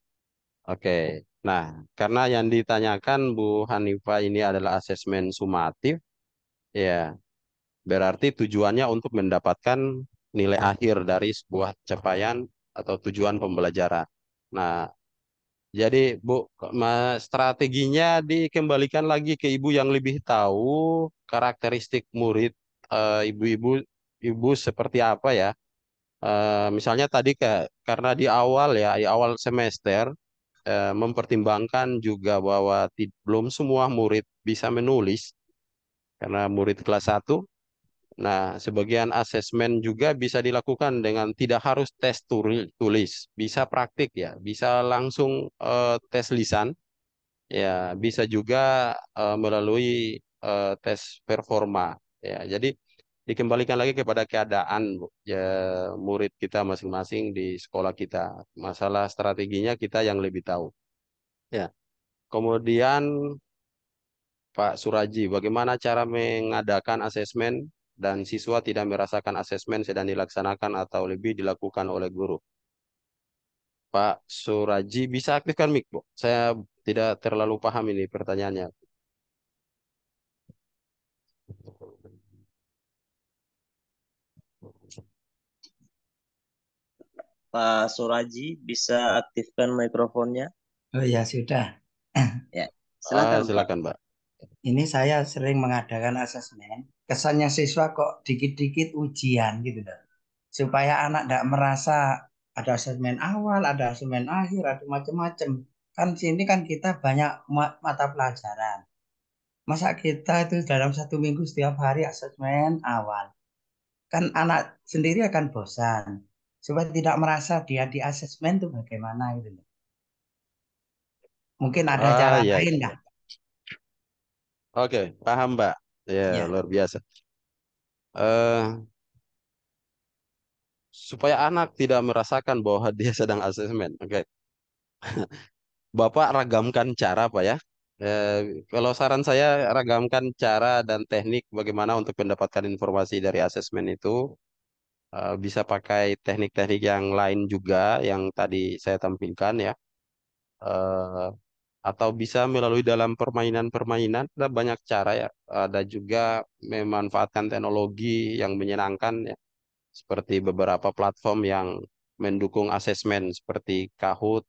Oke. Nah, karena yang ditanyakan Bu Hanifa ini adalah asesmen sumatif, ya, berarti tujuannya untuk mendapatkan nilai akhir dari sebuah capaian atau tujuan pembelajaran. Nah, jadi Bu, strateginya dikembalikan lagi ke Ibu yang lebih tahu karakteristik murid, ibu-ibu, ibu seperti apa ya. Misalnya tadi karena di awal ya, di awal semester, mempertimbangkan juga bahwa belum semua murid bisa menulis karena murid kelas 1. Nah, sebagian asesmen juga bisa dilakukan dengan tidak harus tes tulis, bisa praktik ya, bisa langsung tes lisan, ya, bisa juga melalui tes performa, ya. Jadi dikembalikan lagi kepada keadaan, Bu, ya, murid kita masing-masing di sekolah kita. Masalah strateginya kita yang lebih tahu, ya. Kemudian Pak Suraji, bagaimana cara mengadakan asesmen dan siswa tidak merasakan asesmen sedang dilaksanakan atau lebih dilakukan oleh guru? Pak Suraji, bisa aktifkan mic, Bu. Saya tidak terlalu paham ini pertanyaannya. Pak Suraji bisa aktifkan mikrofonnya. Oh ya sudah. Ya, silakan Pak. Silakan, Pak. Ini saya sering mengadakan asesmen. Kesannya siswa kok dikit-dikit ujian gitu loh. Supaya anak tidak merasa ada asesmen awal, ada asesmen akhir, ada macam-macam. Kan sini kan kita banyak mata pelajaran. Masa kita itu dalam 1 minggu setiap hari asesmen awal. Kan anak sendiri akan bosan. supaya tidak merasa dia di asesmen itu bagaimana gitu loh. Mungkin ada cara Ya, lain ya. lah. Oke, paham Mbak. Ya, Ya. luar biasa. Supaya anak tidak merasakan bahwa dia sedang asesmen. Oke, Bapak ragamkan cara Pak ya. Kalau saran saya ragamkan cara dan teknik bagaimana untuk mendapatkan informasi dari asesmen itu. Bisa pakai teknik-teknik yang lain juga yang tadi saya tampilkan ya. Eh, atau bisa melalui dalam permainan-permainan ada banyak cara ya. Ada juga memanfaatkan teknologi yang menyenangkan ya, seperti beberapa platform yang mendukung asesmen seperti Kahoot,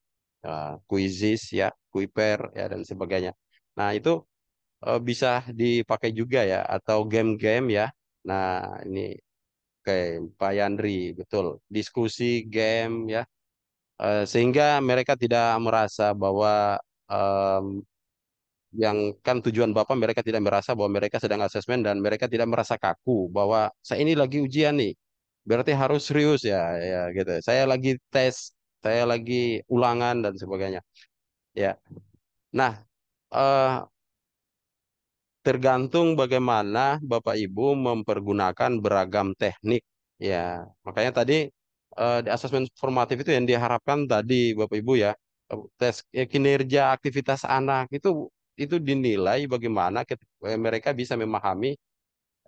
Quizizz ya, Kuiper ya dan sebagainya. Nah, itu bisa dipakai juga ya atau game-game ya. Nah, ini kayak Pak Yandri betul diskusi game ya. Sehingga mereka tidak merasa bahwa em, yang kan tujuan Bapak mereka tidak merasa bahwa mereka sedang asesmen dan mereka tidak merasa kaku bahwa saya ini lagi ujian nih. Berarti harus serius ya ya gitu. Saya lagi tes, saya lagi ulangan dan sebagainya. Ya. Nah, eh, tergantung bagaimana Bapak Ibu mempergunakan beragam teknik. Ya, makanya tadi di asesmen formatif itu yang diharapkan tadi Bapak Ibu ya, tes kinerja aktivitas anak itu dinilai bagaimana mereka bisa memahami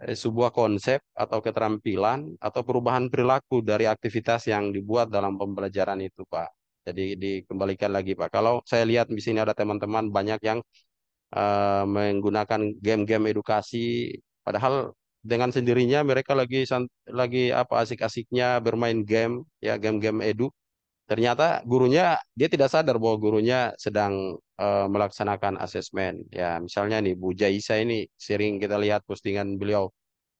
sebuah konsep atau keterampilan atau perubahan perilaku dari aktivitas yang dibuat dalam pembelajaran itu, Pak. Jadi dikembalikan lagi, Pak. Kalau saya lihat di sini ada teman-teman banyak yang menggunakan game-game edukasi, padahal dengan sendirinya mereka lagi apa asik-asiknya bermain game, ya game-game edu. Ternyata gurunya dia tidak sadar bahwa gurunya sedang melaksanakan asesmen. Ya, misalnya nih Bu Jaisa ini sering kita lihat postingan beliau.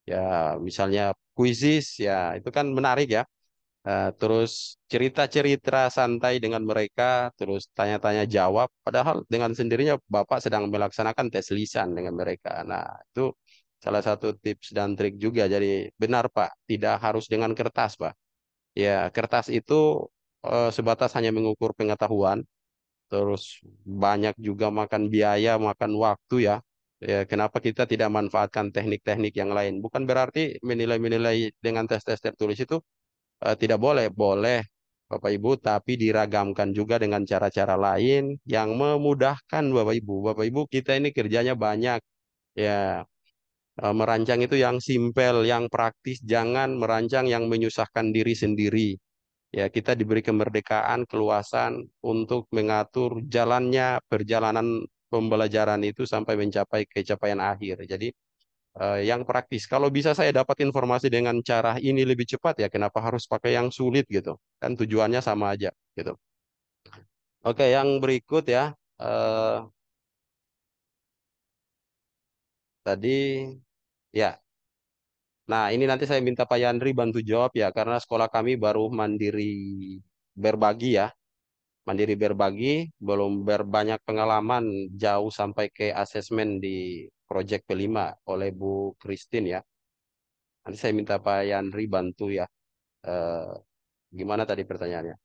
Ya, misalnya kuisis, ya itu kan menarik ya. Terus cerita-cerita santai dengan mereka, terus tanya-tanya jawab, padahal dengan sendirinya Bapak sedang melaksanakan tes lisan dengan mereka. Nah, itu salah satu tips dan trik juga. Jadi benar Pak, tidak harus dengan kertas Pak. Ya, kertas itu sebatas hanya mengukur pengetahuan, terus banyak juga makan biaya, makan waktu ya. Ya, kenapa kita tidak manfaatkan teknik-teknik yang lain? Bukan berarti menilai-menilai dengan tes-tes tertulis itu tidak boleh, boleh Bapak Ibu, tapi diragamkan juga dengan cara-cara lain yang memudahkan Bapak Ibu. Bapak Ibu, kita ini kerjanya banyak. Ya, merancang itu yang simpel, yang praktis, jangan merancang yang menyusahkan diri sendiri. Ya, kita diberi kemerdekaan, keluasan untuk mengatur jalannya perjalanan pembelajaran itu sampai mencapai capaian akhir. Jadi yang praktis. Kalau bisa saya dapat informasi dengan cara ini lebih cepat ya, kenapa harus pakai yang sulit gitu? Kan tujuannya sama aja gitu. Oke, yang berikut ya. eh, Tadi ya. Nah, ini nanti saya minta Pak Yandri bantu jawab ya, karena sekolah kami baru mandiri berbagi ya. Mandiri berbagi, belum berbanyak pengalaman jauh sampai ke asesmen di proyek kelima oleh Bu Christine ya. Nanti saya minta Pak Yandri bantu ya. Eh, Gimana tadi pertanyaannya?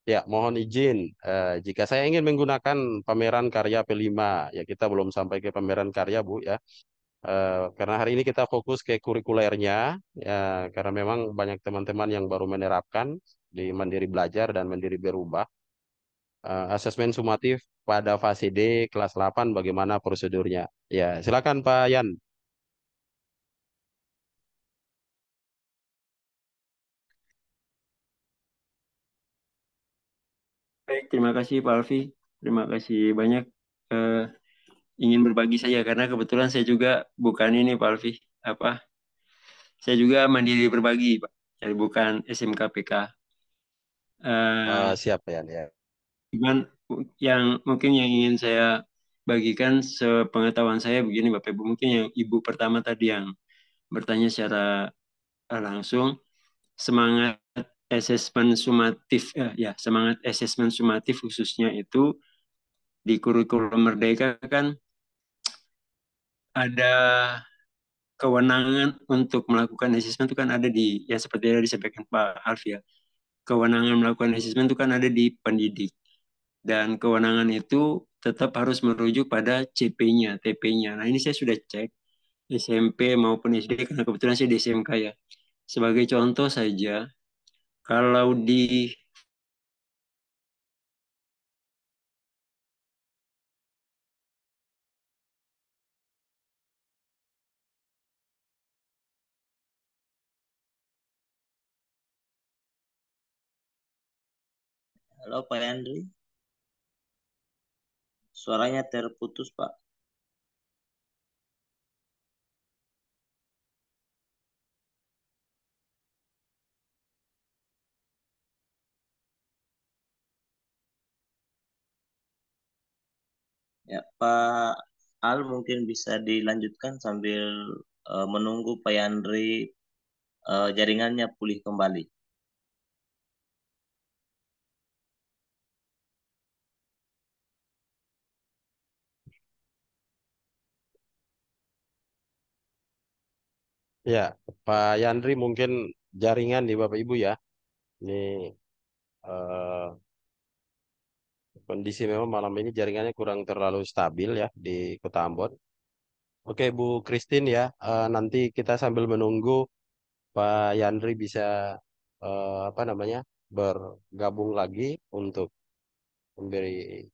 Ya, mohon izin. Jika saya ingin menggunakan pameran karya P5, ya kita belum sampai ke pameran karya, Bu, ya. Karena hari ini kita fokus ke kurikulernya, ya, karena memang banyak teman-teman yang baru menerapkan di Mandiri Belajar dan Mandiri Berubah. Asesmen sumatif pada fase D kelas 8, bagaimana prosedurnya? Ya, silakan Pak Yan. Baik, terima kasih Pak Alfi. Terima kasih banyak. Eh, ingin berbagi saja karena kebetulan saya juga bukan ini Pak Alfi. Apa? Saya juga mandiri berbagi, Pak. Jadi bukan SMKPK. Siap, Pak Yan. Ya. Cuman yang mungkin yang ingin saya bagikan sepengetahuan saya begini Bapak Ibu. Mungkin yang Ibu pertama tadi yang bertanya secara langsung semangat asesmen sumatif semangat asesmen sumatif khususnya itu di kurikulum Merdeka kan ada kewenangan untuk melakukan asesmen itu kan ada di, ya seperti yang disampaikan Pak Alfi ya, kewenangan melakukan asesmen itu kan ada di pendidik. Dan kewenangan itu tetap harus merujuk pada CP-nya, TP-nya. Nah ini saya sudah cek SMP maupun SD, karena kebetulan saya di SMK ya. Sebagai contoh saja, kalau di Halo Pak Andri, suaranya terputus Pak. Ya Pak Al mungkin bisa dilanjutkan sambil menunggu Pak Andri jaringannya pulih kembali. Ya, Pak Yandri mungkin jaringan di Bapak Ibu ya. Ini eh, kondisi memang malam ini jaringannya kurang terlalu stabil ya di Kota Ambon. Oke, Bu Christine ya, nanti kita sambil menunggu Pak Yandri bisa apa namanya bergabung lagi untuk memberi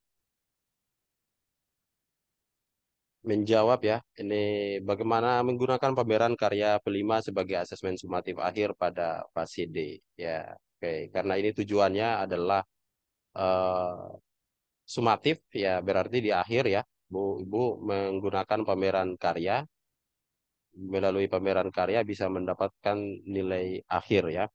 menjawab ya. Ini bagaimana menggunakan pameran karya Pelima sebagai asesmen sumatif akhir pada fase D. Ya, oke. Karena ini tujuannya adalah eh, sumatif ya, berarti di akhir ya. Bu, Ibu menggunakan pameran karya, melalui pameran karya bisa mendapatkan nilai akhir ya.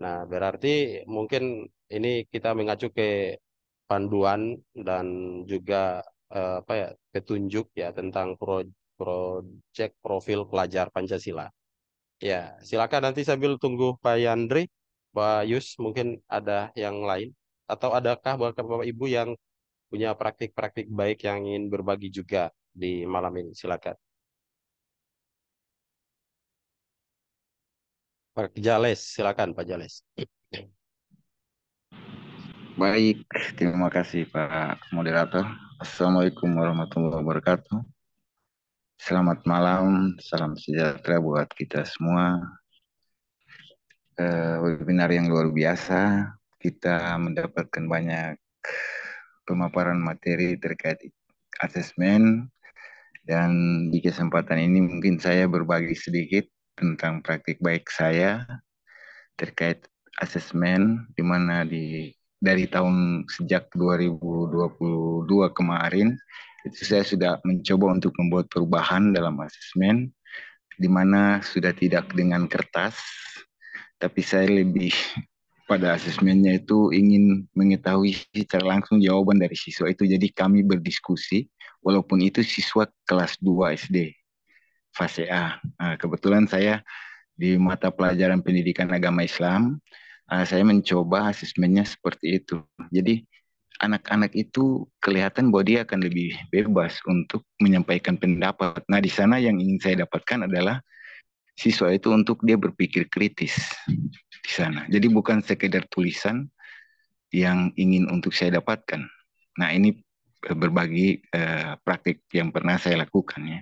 Nah, berarti mungkin ini kita mengacu ke panduan dan juga apa ya, petunjuk ya tentang proyek profil pelajar Pancasila. Ya, silakan nanti sambil tunggu Pak Yandri, Pak Yus mungkin ada yang lain atau adakah Bapak Ibu yang punya praktik-praktik baik yang ingin berbagi juga di malam ini? Silakan. Pak Jales, silakan Pak Jales. Baik, terima kasih Pak Moderator. Assalamualaikum warahmatullahi wabarakatuh. Selamat malam, salam sejahtera buat kita semua. Webinar yang luar biasa, kita mendapatkan banyak pemaparan materi terkait asesmen, dan di kesempatan ini mungkin saya berbagi sedikit tentang praktik baik saya terkait asesmen, di mana dari tahun sejak 2022 kemarin itu saya sudah mencoba untuk membuat perubahan dalam asesmen, di mana sudah tidak dengan kertas, tapi saya lebih pada asesmennya itu ingin mengetahui secara langsung jawaban dari siswa itu. Jadi kami berdiskusi, walaupun itu siswa kelas 2 SD, fase A. Nah, kebetulan saya di mata pelajaran pendidikan agama Islam, saya mencoba asesmennya seperti itu. Jadi anak-anak itu kelihatan bahwa dia akan lebih bebas untuk menyampaikan pendapat. Nah, di sana yang ingin saya dapatkan adalah siswa itu untuk dia berpikir kritis di sana. Jadi bukan sekedar tulisan yang ingin untuk saya dapatkan. Nah, ini berbagi praktik yang pernah saya lakukan ya.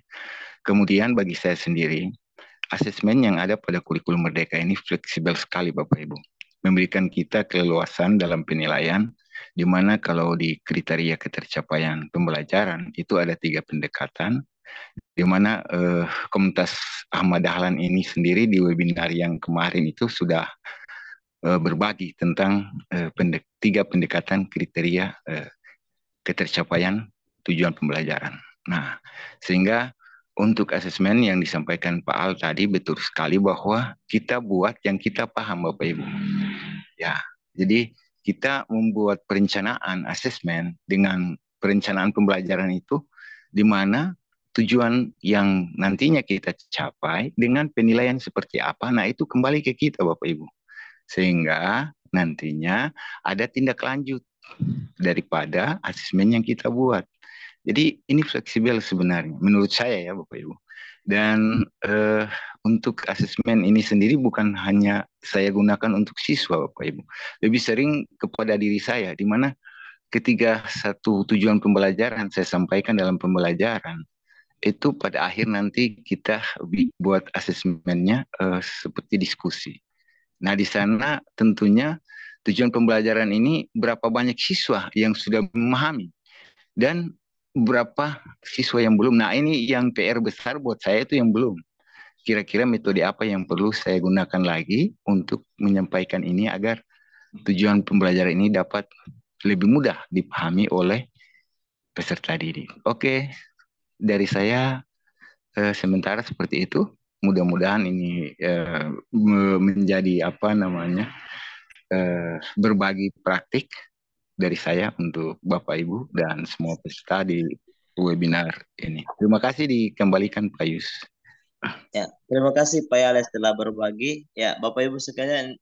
Kemudian bagi saya sendiri, asesmen yang ada pada kurikulum Merdeka ini fleksibel sekali Bapak Ibu. Memberikan kita keleluasan dalam penilaian, di mana kalau di kriteria ketercapaian pembelajaran itu ada 3 pendekatan, di mana komunitas Ahmad Dahlan ini sendiri di webinar yang kemarin itu sudah berbagi tentang 3 pendekatan kriteria ketercapaian tujuan pembelajaran. Nah, sehingga untuk asesmen yang disampaikan Pak Al tadi betul sekali bahwa kita buat yang kita paham Bapak Ibu. Ya, jadi kita membuat perencanaan asesmen dengan perencanaan pembelajaran itu di mana tujuan yang nantinya kita capai dengan penilaian seperti apa. Nah, itu kembali ke kita Bapak Ibu. Sehingga nantinya ada tindak lanjut daripada asesmen yang kita buat. Jadi ini fleksibel sebenarnya menurut saya ya Bapak Ibu. Dan untuk asesmen ini sendiri bukan hanya saya gunakan untuk siswa, Bapak Ibu. Lebih sering kepada diri saya, di mana ketika satu tujuan pembelajaran saya sampaikan dalam pembelajaran, itu pada akhir nanti kita buat asesmennya seperti diskusi. Nah, di sana tentunya tujuan pembelajaran ini berapa banyak siswa yang sudah memahami dan berapa siswa yang belum. Nah, ini yang PR besar buat saya itu yang belum. Kira-kira metode apa yang perlu saya gunakan lagi untuk menyampaikan ini agar tujuan pembelajaran ini dapat lebih mudah dipahami oleh peserta didik. Oke, dari saya sementara seperti itu. Mudah-mudahan ini menjadi berbagi praktik dari saya untuk Bapak Ibu dan semua peserta di webinar ini. Terima kasih, dikembalikan Pak Yus. Ya, terima kasih Pak Yales telah berbagi. Ya, Bapak Ibu sekalian,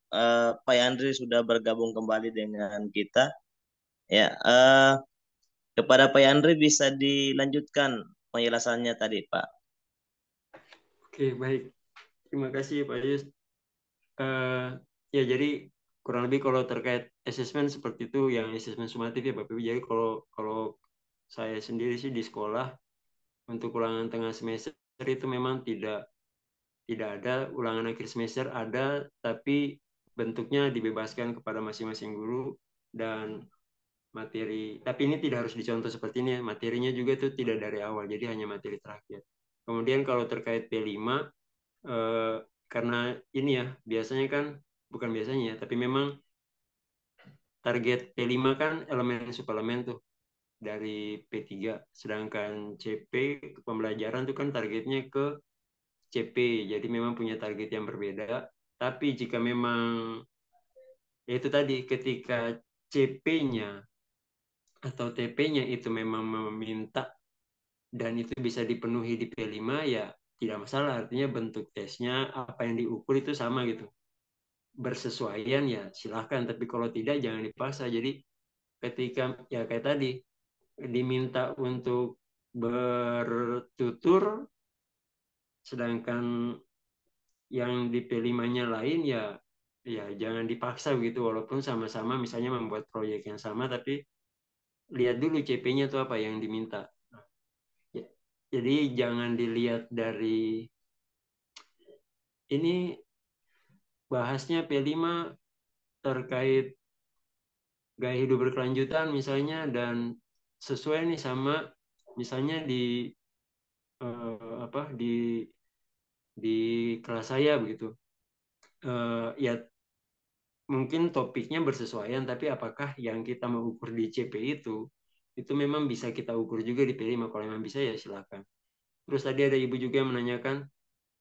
Pak Andri sudah bergabung kembali dengan kita. Ya, kepada Pak Andri bisa dilanjutkan penjelasannya tadi, Pak. Oke, baik. Terima kasih Pak Yus. Ya, jadi kurang lebih kalau terkait asesmen seperti itu, yang asesmen sumatif ya Bapak Ibu. Jadi kalau saya sendiri sih di sekolah untuk ulangan tengah semester itu memang tidak ada, ulangan akhir semester ada, tapi bentuknya dibebaskan kepada masing-masing guru dan materi. Tapi ini tidak harus dicontoh seperti ini ya. Materinya juga itu tidak dari awal, jadi hanya materi terakhir. Kemudian kalau terkait P5, karena ini ya, biasanya kan, bukan biasanya ya, tapi memang target P5 kan elemen suplemen tuh dari P3, sedangkan CP pembelajaran tuh kan targetnya ke CP, jadi memang punya target yang berbeda. Tapi jika memang itu tadi, ketika CP-nya atau TP-nya itu memang meminta dan itu bisa dipenuhi di P5, ya tidak masalah. Artinya bentuk tesnya, apa yang diukur itu sama gitu. Bersesuaian ya silahkan, tapi kalau tidak jangan dipaksa. Jadi ketika ya kayak tadi diminta untuk bertutur, sedangkan yang di P5-nya lain, ya jangan dipaksa gitu, walaupun sama-sama misalnya membuat proyek yang sama, tapi lihat dulu CP-nya itu apa yang diminta. Jadi jangan dilihat dari ini bahasnya P5 terkait gaya hidup berkelanjutan misalnya, dan sesuai nih sama misalnya di di kelas saya begitu. Ya mungkin topiknya bersesuaian, tapi apakah yang kita mau ukur di CP itu memang bisa kita ukur juga di P5? Kalau memang bisa ya silakan. Terus tadi ada ibu juga yang menanyakan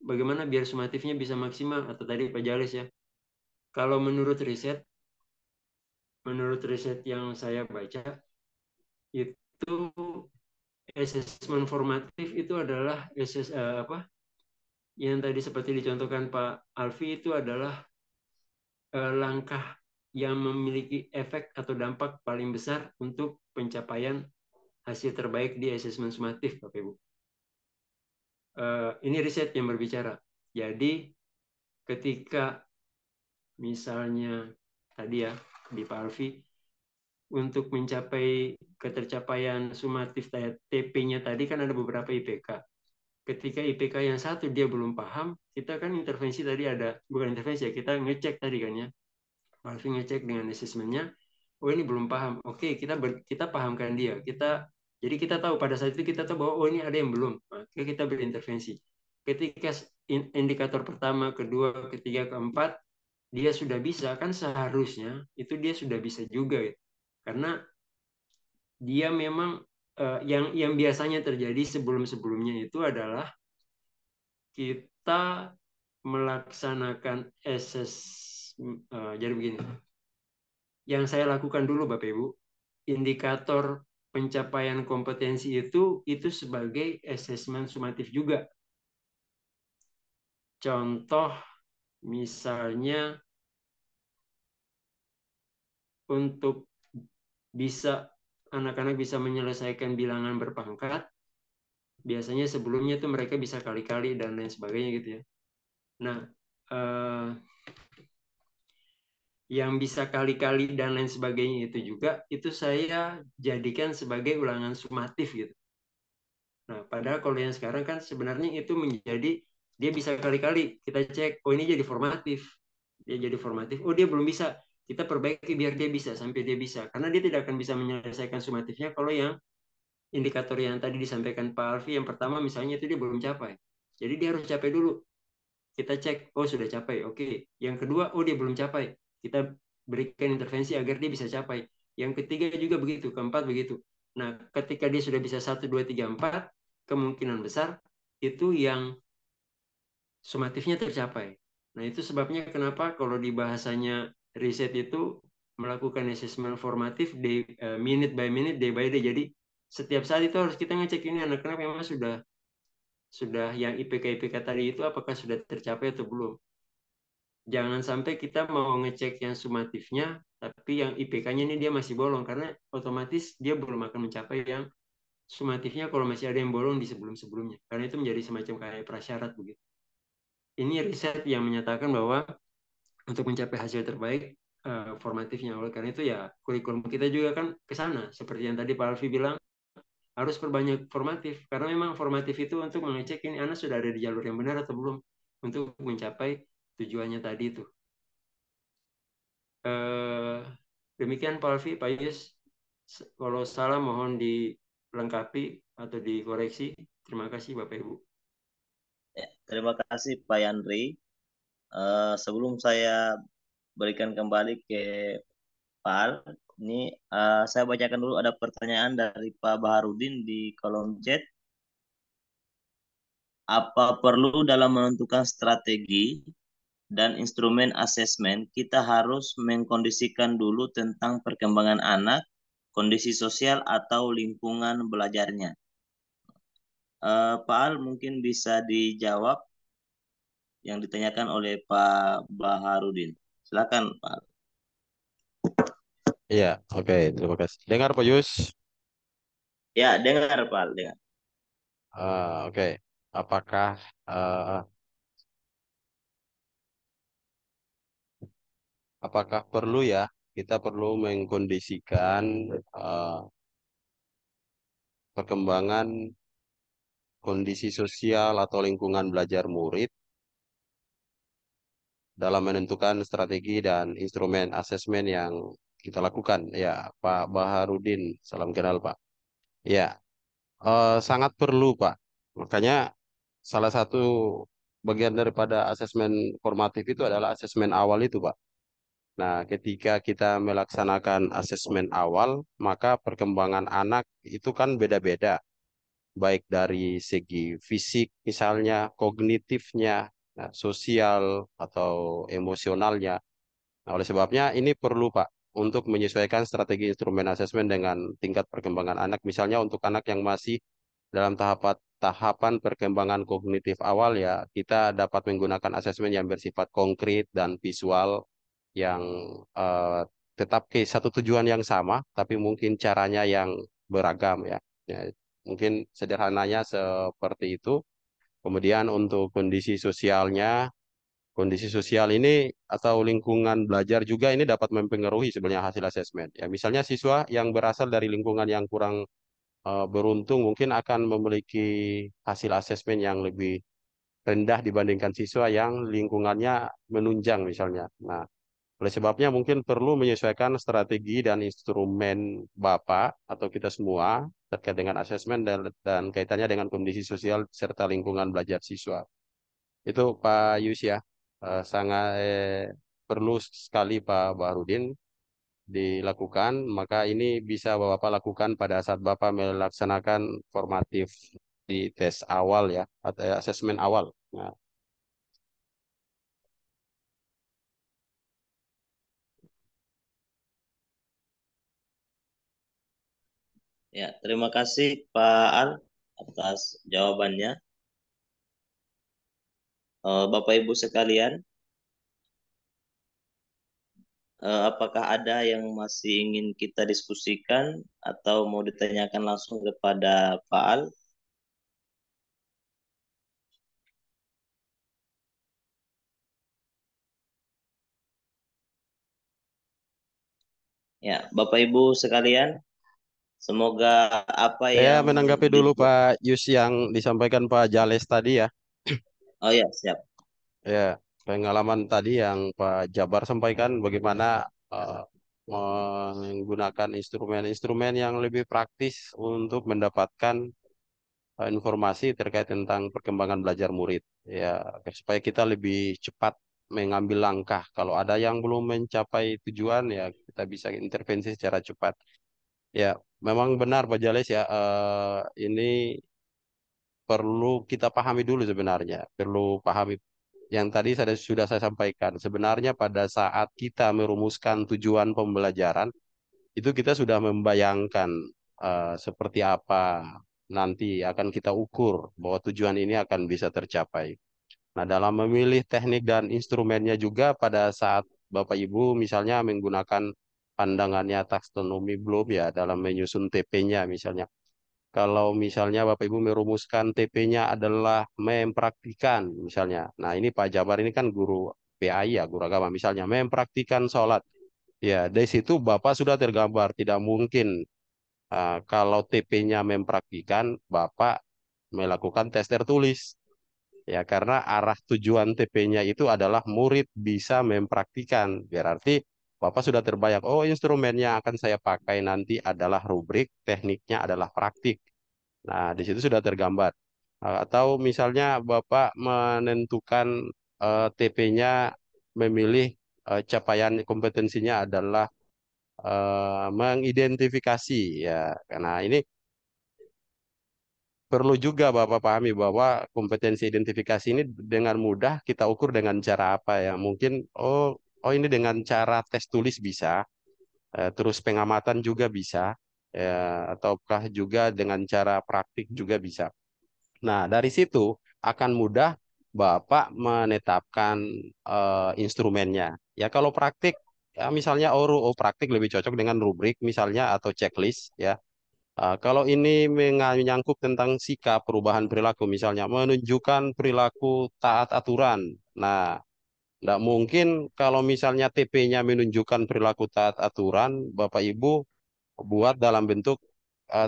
bagaimana biar sumatifnya bisa maksimal, atau tadi Pak Jalis ya. Kalau menurut riset yang saya baca, itu asesmen formatif itu adalah yang tadi seperti dicontohkan Pak Alfi, itu adalah langkah yang memiliki efek atau dampak paling besar untuk pencapaian hasil terbaik di asesmen sumatif, Bapak Ibu. Ini riset yang berbicara. Jadi ketika misalnya tadi ya di Pak Alfi, untuk mencapai ketercapaian sumatif TP-nya tadi kan ada beberapa IPK. Ketika IPK yang satu dia belum paham, kita kan intervensi tadi ada, bukan intervensi ya, kita ngecek tadi kan ya. Pak Alfi ngecek dengan asesmennya, oh ini belum paham. Oke, kita pahamkan dia. Jadi kita tahu pada saat itu kita tahu bahwa oh ini ada yang belum. Maka kita berintervensi. Ketika indikator pertama, kedua, ketiga, keempat dia sudah bisa, kan seharusnya itu dia sudah bisa juga gitu. Karena dia memang yang biasanya terjadi sebelum-sebelumnya itu adalah kita melaksanakan jadi begini. Yang saya lakukan dulu Bapak Ibu, indikator pencapaian kompetensi itu sebagai asesmen sumatif juga. Contoh misalnya untuk bisa anak-anak bisa menyelesaikan bilangan berpangkat, biasanya sebelumnya tuh mereka bisa kali-kali dan lain sebagainya gitu ya. Nah, yang bisa kali-kali dan lain sebagainya itu juga, itu saya jadikan sebagai ulangan sumatif gitu. Nah, padahal kalau yang sekarang kan sebenarnya itu menjadi, dia bisa kali-kali, kita cek, oh ini jadi formatif. Dia jadi formatif, oh dia belum bisa, kita perbaiki biar dia bisa, sampai dia bisa. Karena dia tidak akan bisa menyelesaikan sumatifnya kalau yang indikator yang tadi disampaikan Pak Alfi, yang pertama misalnya itu dia belum capai. Jadi dia harus capai dulu. Kita cek, oh sudah capai, oke. Yang kedua, oh dia belum capai. Kita berikan intervensi agar dia bisa capai. Yang ketiga juga begitu, keempat begitu. Nah, ketika dia sudah bisa 1, 2, 3, 4, kemungkinan besar itu yang sumatifnya tercapai. Nah, itu sebabnya kenapa kalau di bahasanya riset itu melakukan assessment formatif minute by minute, day by day. Jadi setiap saat itu harus kita ngecek ini anak-anak memang sudah yang IPK tadi itu apakah sudah tercapai atau belum. Jangan sampai kita mau ngecek yang sumatifnya, tapi yang IPK-nya ini dia masih bolong, karena otomatis dia belum akan mencapai yang sumatifnya kalau masih ada yang bolong di sebelum-sebelumnya. Karena itu menjadi semacam kayak prasyarat begitu. Ini riset yang menyatakan bahwa untuk mencapai hasil terbaik formatifnya. Oleh karena itu ya kurikulum kita juga kan ke sana. Seperti yang tadi Pak Alfi bilang, harus perbanyak formatif. Karena memang formatif itu untuk mengecek ini anak sudah ada di jalur yang benar atau belum untuk mencapai tujuannya tadi itu. Demikian Pak Alfi, Pak Yus. Kalau salah mohon dilengkapi atau dikoreksi. Terima kasih Bapak Ibu. Ya, terima kasih Pak Yandri. Sebelum saya berikan kembali ke Pak Al, ini saya bacakan dulu, ada pertanyaan dari Pak Baharudin di kolom chat. Apa perlu dalam menentukan strategi dan instrumen asesmen, kita harus mengkondisikan dulu tentang perkembangan anak, kondisi sosial atau lingkungan belajarnya? Pak Al mungkin bisa dijawab yang ditanyakan oleh Pak Baharudin. Silakan Pak Al. Iya, oke, terima kasih. Dengar Pak Yus? Ya, dengar Pak Al, dengar. Oke. Apakah eh, apakah perlu ya kita perlu mengkondisikan eh, perkembangan kondisi sosial atau lingkungan belajar murid dalam menentukan strategi dan instrumen asesmen yang kita lakukan? Ya, Pak Baharudin, salam kenal Pak. Ya, sangat perlu Pak. Makanya salah satu bagian daripada asesmen formatif itu adalah asesmen awal itu Pak. Nah, ketika kita melaksanakan asesmen awal, maka perkembangan anak itu kan beda-beda, baik dari segi fisik misalnya, kognitifnya, nah, sosial atau emosionalnya. Nah, oleh sebabnya ini perlu Pak untuk menyesuaikan strategi instrumen asesmen dengan tingkat perkembangan anak. Misalnya untuk anak yang masih dalam tahapan perkembangan kognitif awal ya, kita dapat menggunakan asesmen yang bersifat konkret dan visual yang eh, tetap ke satu tujuan yang sama, tapi mungkin caranya yang beragam ya. Ya, mungkin sederhananya seperti itu. Kemudian untuk kondisi sosial ini atau lingkungan belajar juga ini dapat mempengaruhi sebenarnya hasil asesmen. Ya, misalnya siswa yang berasal dari lingkungan yang kurang beruntung mungkin akan memiliki hasil asesmen yang lebih rendah dibandingkan siswa yang lingkungannya menunjang misalnya. Nah, oleh sebabnya mungkin perlu menyesuaikan strategi dan instrumen Bapak atau kita semua terkait dengan asesmen dan kaitannya dengan kondisi sosial serta lingkungan belajar siswa. Itu Pak Yus ya. Sangat perlu sekali Pak Baharudin dilakukan, maka ini bisa Bapak lakukan pada saat Bapak melaksanakan formatif di tes awal ya, atau asesmen awal. Nah, Ya, terima kasih Pak Al atas jawabannya. Bapak Ibu sekalian, apakah ada yang masih ingin kita diskusikan atau mau ditanyakan langsung kepada Pak Al? Ya, Bapak Ibu sekalian, semoga apa Saya yang menanggapi dulu Pak Yus yang disampaikan Pak Jales tadi ya. Oh ya, siap. Ya, pengalaman tadi yang Pak Jabar sampaikan bagaimana eh, menggunakan instrumen-instrumen yang lebih praktis untuk mendapatkan informasi terkait tentang perkembangan belajar murid. Ya, supaya kita lebih cepat mengambil langkah. Kalau ada yang belum mencapai tujuan, ya kita bisa intervensi secara cepat. Ya, memang benar Pak Jales ya. Ini perlu kita pahami dulu sebenarnya. Perlu pahami yang tadi sudah saya sampaikan. Sebenarnya pada saat kita merumuskan tujuan pembelajaran, itu kita sudah membayangkan seperti apa nanti akan kita ukur bahwa tujuan ini akan bisa tercapai. Nah, dalam memilih teknik dan instrumennya juga pada saat Bapak Ibu misalnya menggunakan pandangannya taksonomi Bloom ya dalam menyusun TP-nya misalnya. Kalau misalnya Bapak Ibu merumuskan TP-nya adalah mempraktikan misalnya. Nah, ini Pak Jabar ini kan guru PAI ya, guru agama misalnya mempraktikan sholat. Ya, dari situ Bapak sudah tergambar. Tidak mungkin kalau TP-nya mempraktikan, Bapak melakukan tes tertulis. Ya, karena arah tujuan TP-nya itu adalah murid bisa mempraktikan. Berarti Bapak sudah terbayang, oh instrumennya akan saya pakai nanti adalah rubrik, tekniknya adalah praktik. Nah, di situ sudah tergambar. Atau misalnya Bapak menentukan TP-nya memilih capaian kompetensinya adalah mengidentifikasi ya. Karena ini perlu juga Bapak pahami bahwa kompetensi identifikasi ini dengan mudah kita ukur dengan cara apa ya? Mungkin ini dengan cara tes tulis bisa, terus pengamatan juga bisa, ya, ataukah juga dengan cara praktik juga bisa. Nah, dari situ akan mudah Bapak menetapkan instrumennya. Ya, kalau praktik, ya misalnya praktik lebih cocok dengan rubrik misalnya atau checklist ya. Kalau ini menyangkut tentang sikap perubahan perilaku, misalnya menunjukkan perilaku taat aturan. Nah, tidak mungkin kalau misalnya TP-nya menunjukkan perilaku taat aturan, Bapak Ibu buat dalam bentuk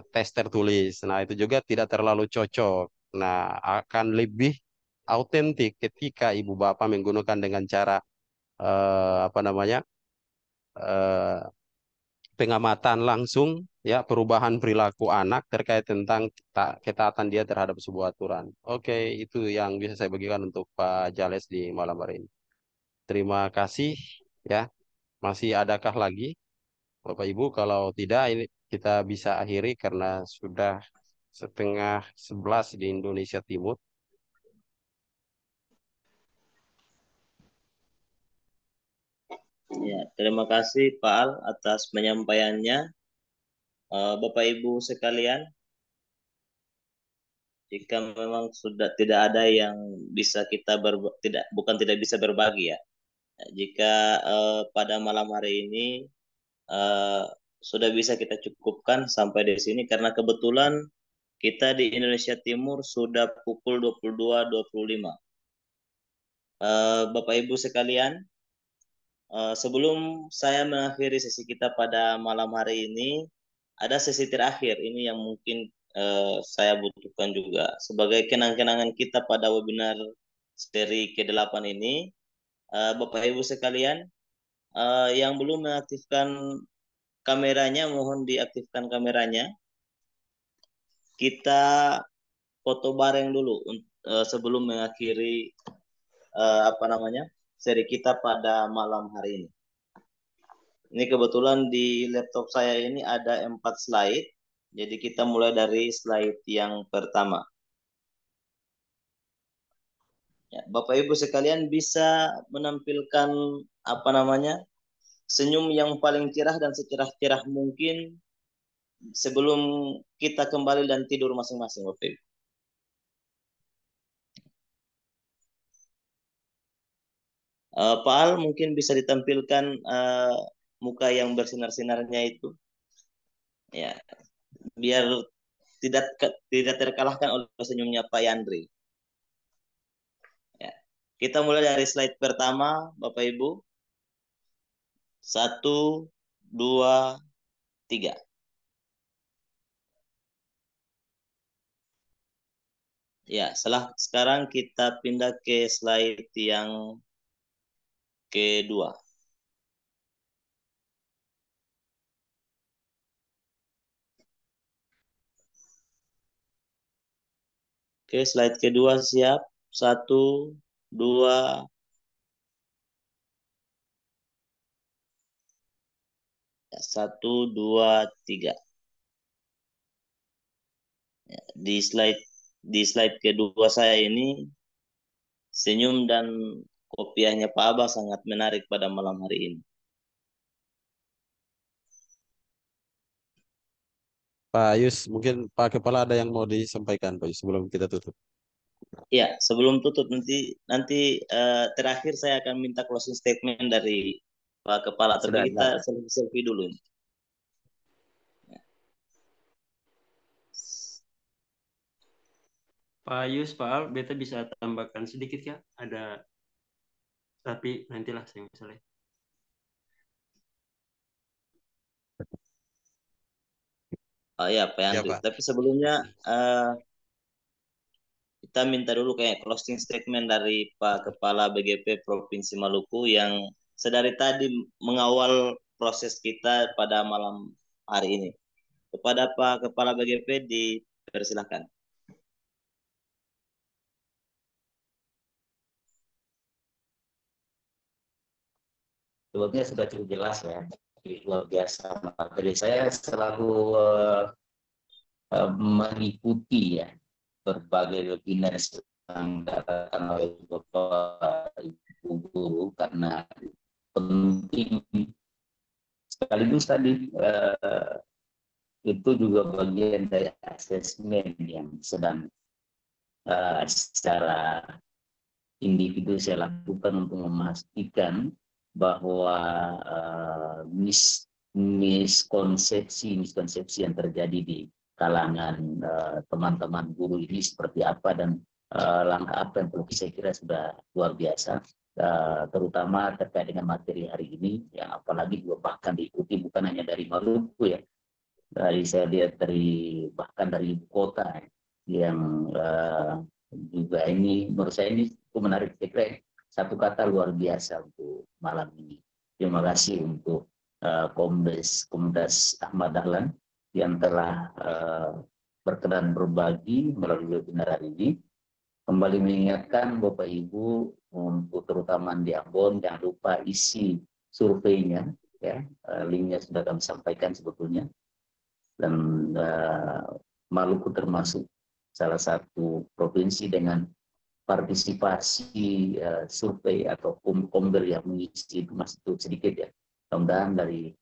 tes tertulis. Nah, itu juga tidak terlalu cocok. Nah, akan lebih autentik ketika Ibu Bapak menggunakan dengan cara apa namanya? eh, pengamatan langsung ya perubahan perilaku anak terkait tentang ketaatan dia terhadap sebuah aturan. Oke, itu yang bisa saya bagikan untuk Pak Jales di malam hari ini. Terima kasih ya. Masih adakah lagi Bapak Ibu? Kalau tidak ini kita bisa akhiri karena sudah 10:30 di Indonesia Timur. Ya, terima kasih Pak Al atas penyampaiannya. Bapak Ibu sekalian, jika memang sudah tidak ada yang bisa kita tidak bisa berbagi ya. Jika pada malam hari ini uh, sudah bisa kita cukupkan sampai di sini karena kebetulan kita di Indonesia Timur sudah pukul 22.25. Bapak Ibu sekalian, sebelum saya mengakhiri sesi kita pada malam hari ini, ada sesi terakhir ini yang mungkin saya butuhkan juga sebagai kenang-kenangan kita pada webinar seri ke-8 ini. Bapak Ibu sekalian, yang belum mengaktifkan kameranya, mohon diaktifkan kameranya. Kita foto bareng dulu sebelum mengakhiri seri kita pada malam hari ini. Ini kebetulan di laptop saya ini ada 4 slide. Jadi kita mulai dari slide yang pertama. Ya, Bapak Ibu sekalian bisa menampilkan senyum yang paling cerah dan secerah-cerah mungkin sebelum kita kembali dan tidur masing-masing, Bapak Ibu. Pak Al mungkin bisa ditampilkan muka yang bersinar-sinarnya itu. Ya, biar tidak terkalahkan oleh senyumnya Pak Yandri. Ya. Kita mulai dari slide pertama, Bapak Ibu. 1, 2, 3. Ya, sekarang kita pindah ke slide yang kedua. Oke, slide kedua siap. 1, 2, 1, 2, 3. Di slide kedua saya ini senyum dan kopiahnya Pak Abah sangat menarik pada malam hari ini. Pak Yus, mungkin Pak Kepala ada yang mau disampaikan Pak Yus sebelum kita tutup. Ya, sebelum tutup nanti terakhir saya akan minta closing statement dari Pak Kepala. Tapi kita selfie dulu. Pak Yus, Pak Al, beta bisa tambahkan sedikit ya? Ada, tapi nantilah saya misalnya. Oh ya, Pak Andri. Tapi sebelumnya kita minta dulu kayak closing statement dari Pak Kepala BGP Provinsi Maluku yang sedari tadi mengawal proses kita pada malam hari ini. Kepada Pak Kepala BGP dipersilahkan. Sebetulnya sudah cukup jelas ya, luar biasa. Jadi saya selalu mengikuti ya berbagai webinar yang diadakan oleh Bapak Ibu Guru karena penting sekaligus tadi itu juga bagian dari asesmen yang sedang secara individu saya lakukan untuk memastikan bahwa miskonsepsi yang terjadi di kalangan teman-teman guru ini seperti apa dan langkah apa yang perlu saya kira sudah luar biasa, terutama terkait dengan materi hari ini yang apalagi juga bahkan diikuti bukan hanya dari Maluku ya, dari saya lihat bahkan dari ibu kota yang juga ini menurut saya ini cukup menarik. Saya kira satu kata luar biasa untuk malam ini. Terima kasih untuk Kombes Ahmad Dahlan yang telah berkenan berbagi melalui webinar hari ini. Kembali mengingatkan Bapak Ibu untuk terutama di Ambon jangan lupa isi surveinya ya, linknya sudah kami sampaikan sebetulnya. Dan Maluku termasuk salah satu provinsi dengan partisipasi survei atau komber yang mengisi itu masih sedikit ya. Mudah-mudahan dari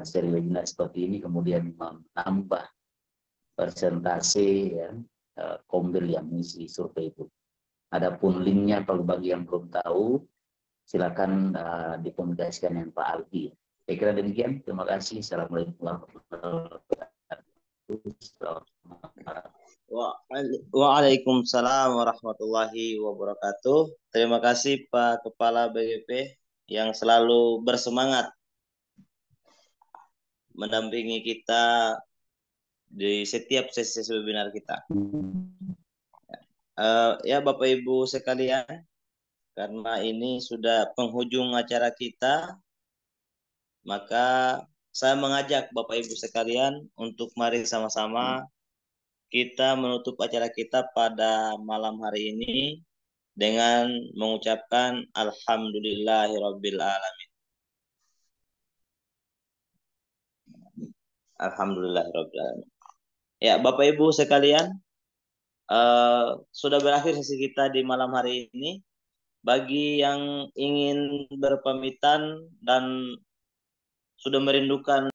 seri webinar seperti ini kemudian menambah persentase ya, komber yang mengisi survei itu. Adapun linknya kalau bagi yang belum tahu silakan dikomunikasikan dengan Pak Aldi. Saya kira demikian. Terima kasih. Assalamualaikum warahmatullahi wabarakatuh. Waalaikumsalam warahmatullahi wabarakatuh. Terima kasih Pak Kepala BGP yang selalu bersemangat mendampingi kita di setiap sesi webinar kita. Ya Bapak Ibu sekalian, karena ini sudah penghujung acara kita, maka saya mengajak Bapak Ibu sekalian untuk mari sama-sama kita menutup acara kita pada malam hari ini dengan mengucapkan Alhamdulillahirabbil alamin. Alhamdulillahirabbil alamin. Ya, Bapak Ibu sekalian, sudah berakhir sesi kita di malam hari ini. Bagi yang ingin berpamitan dan sudah merindukan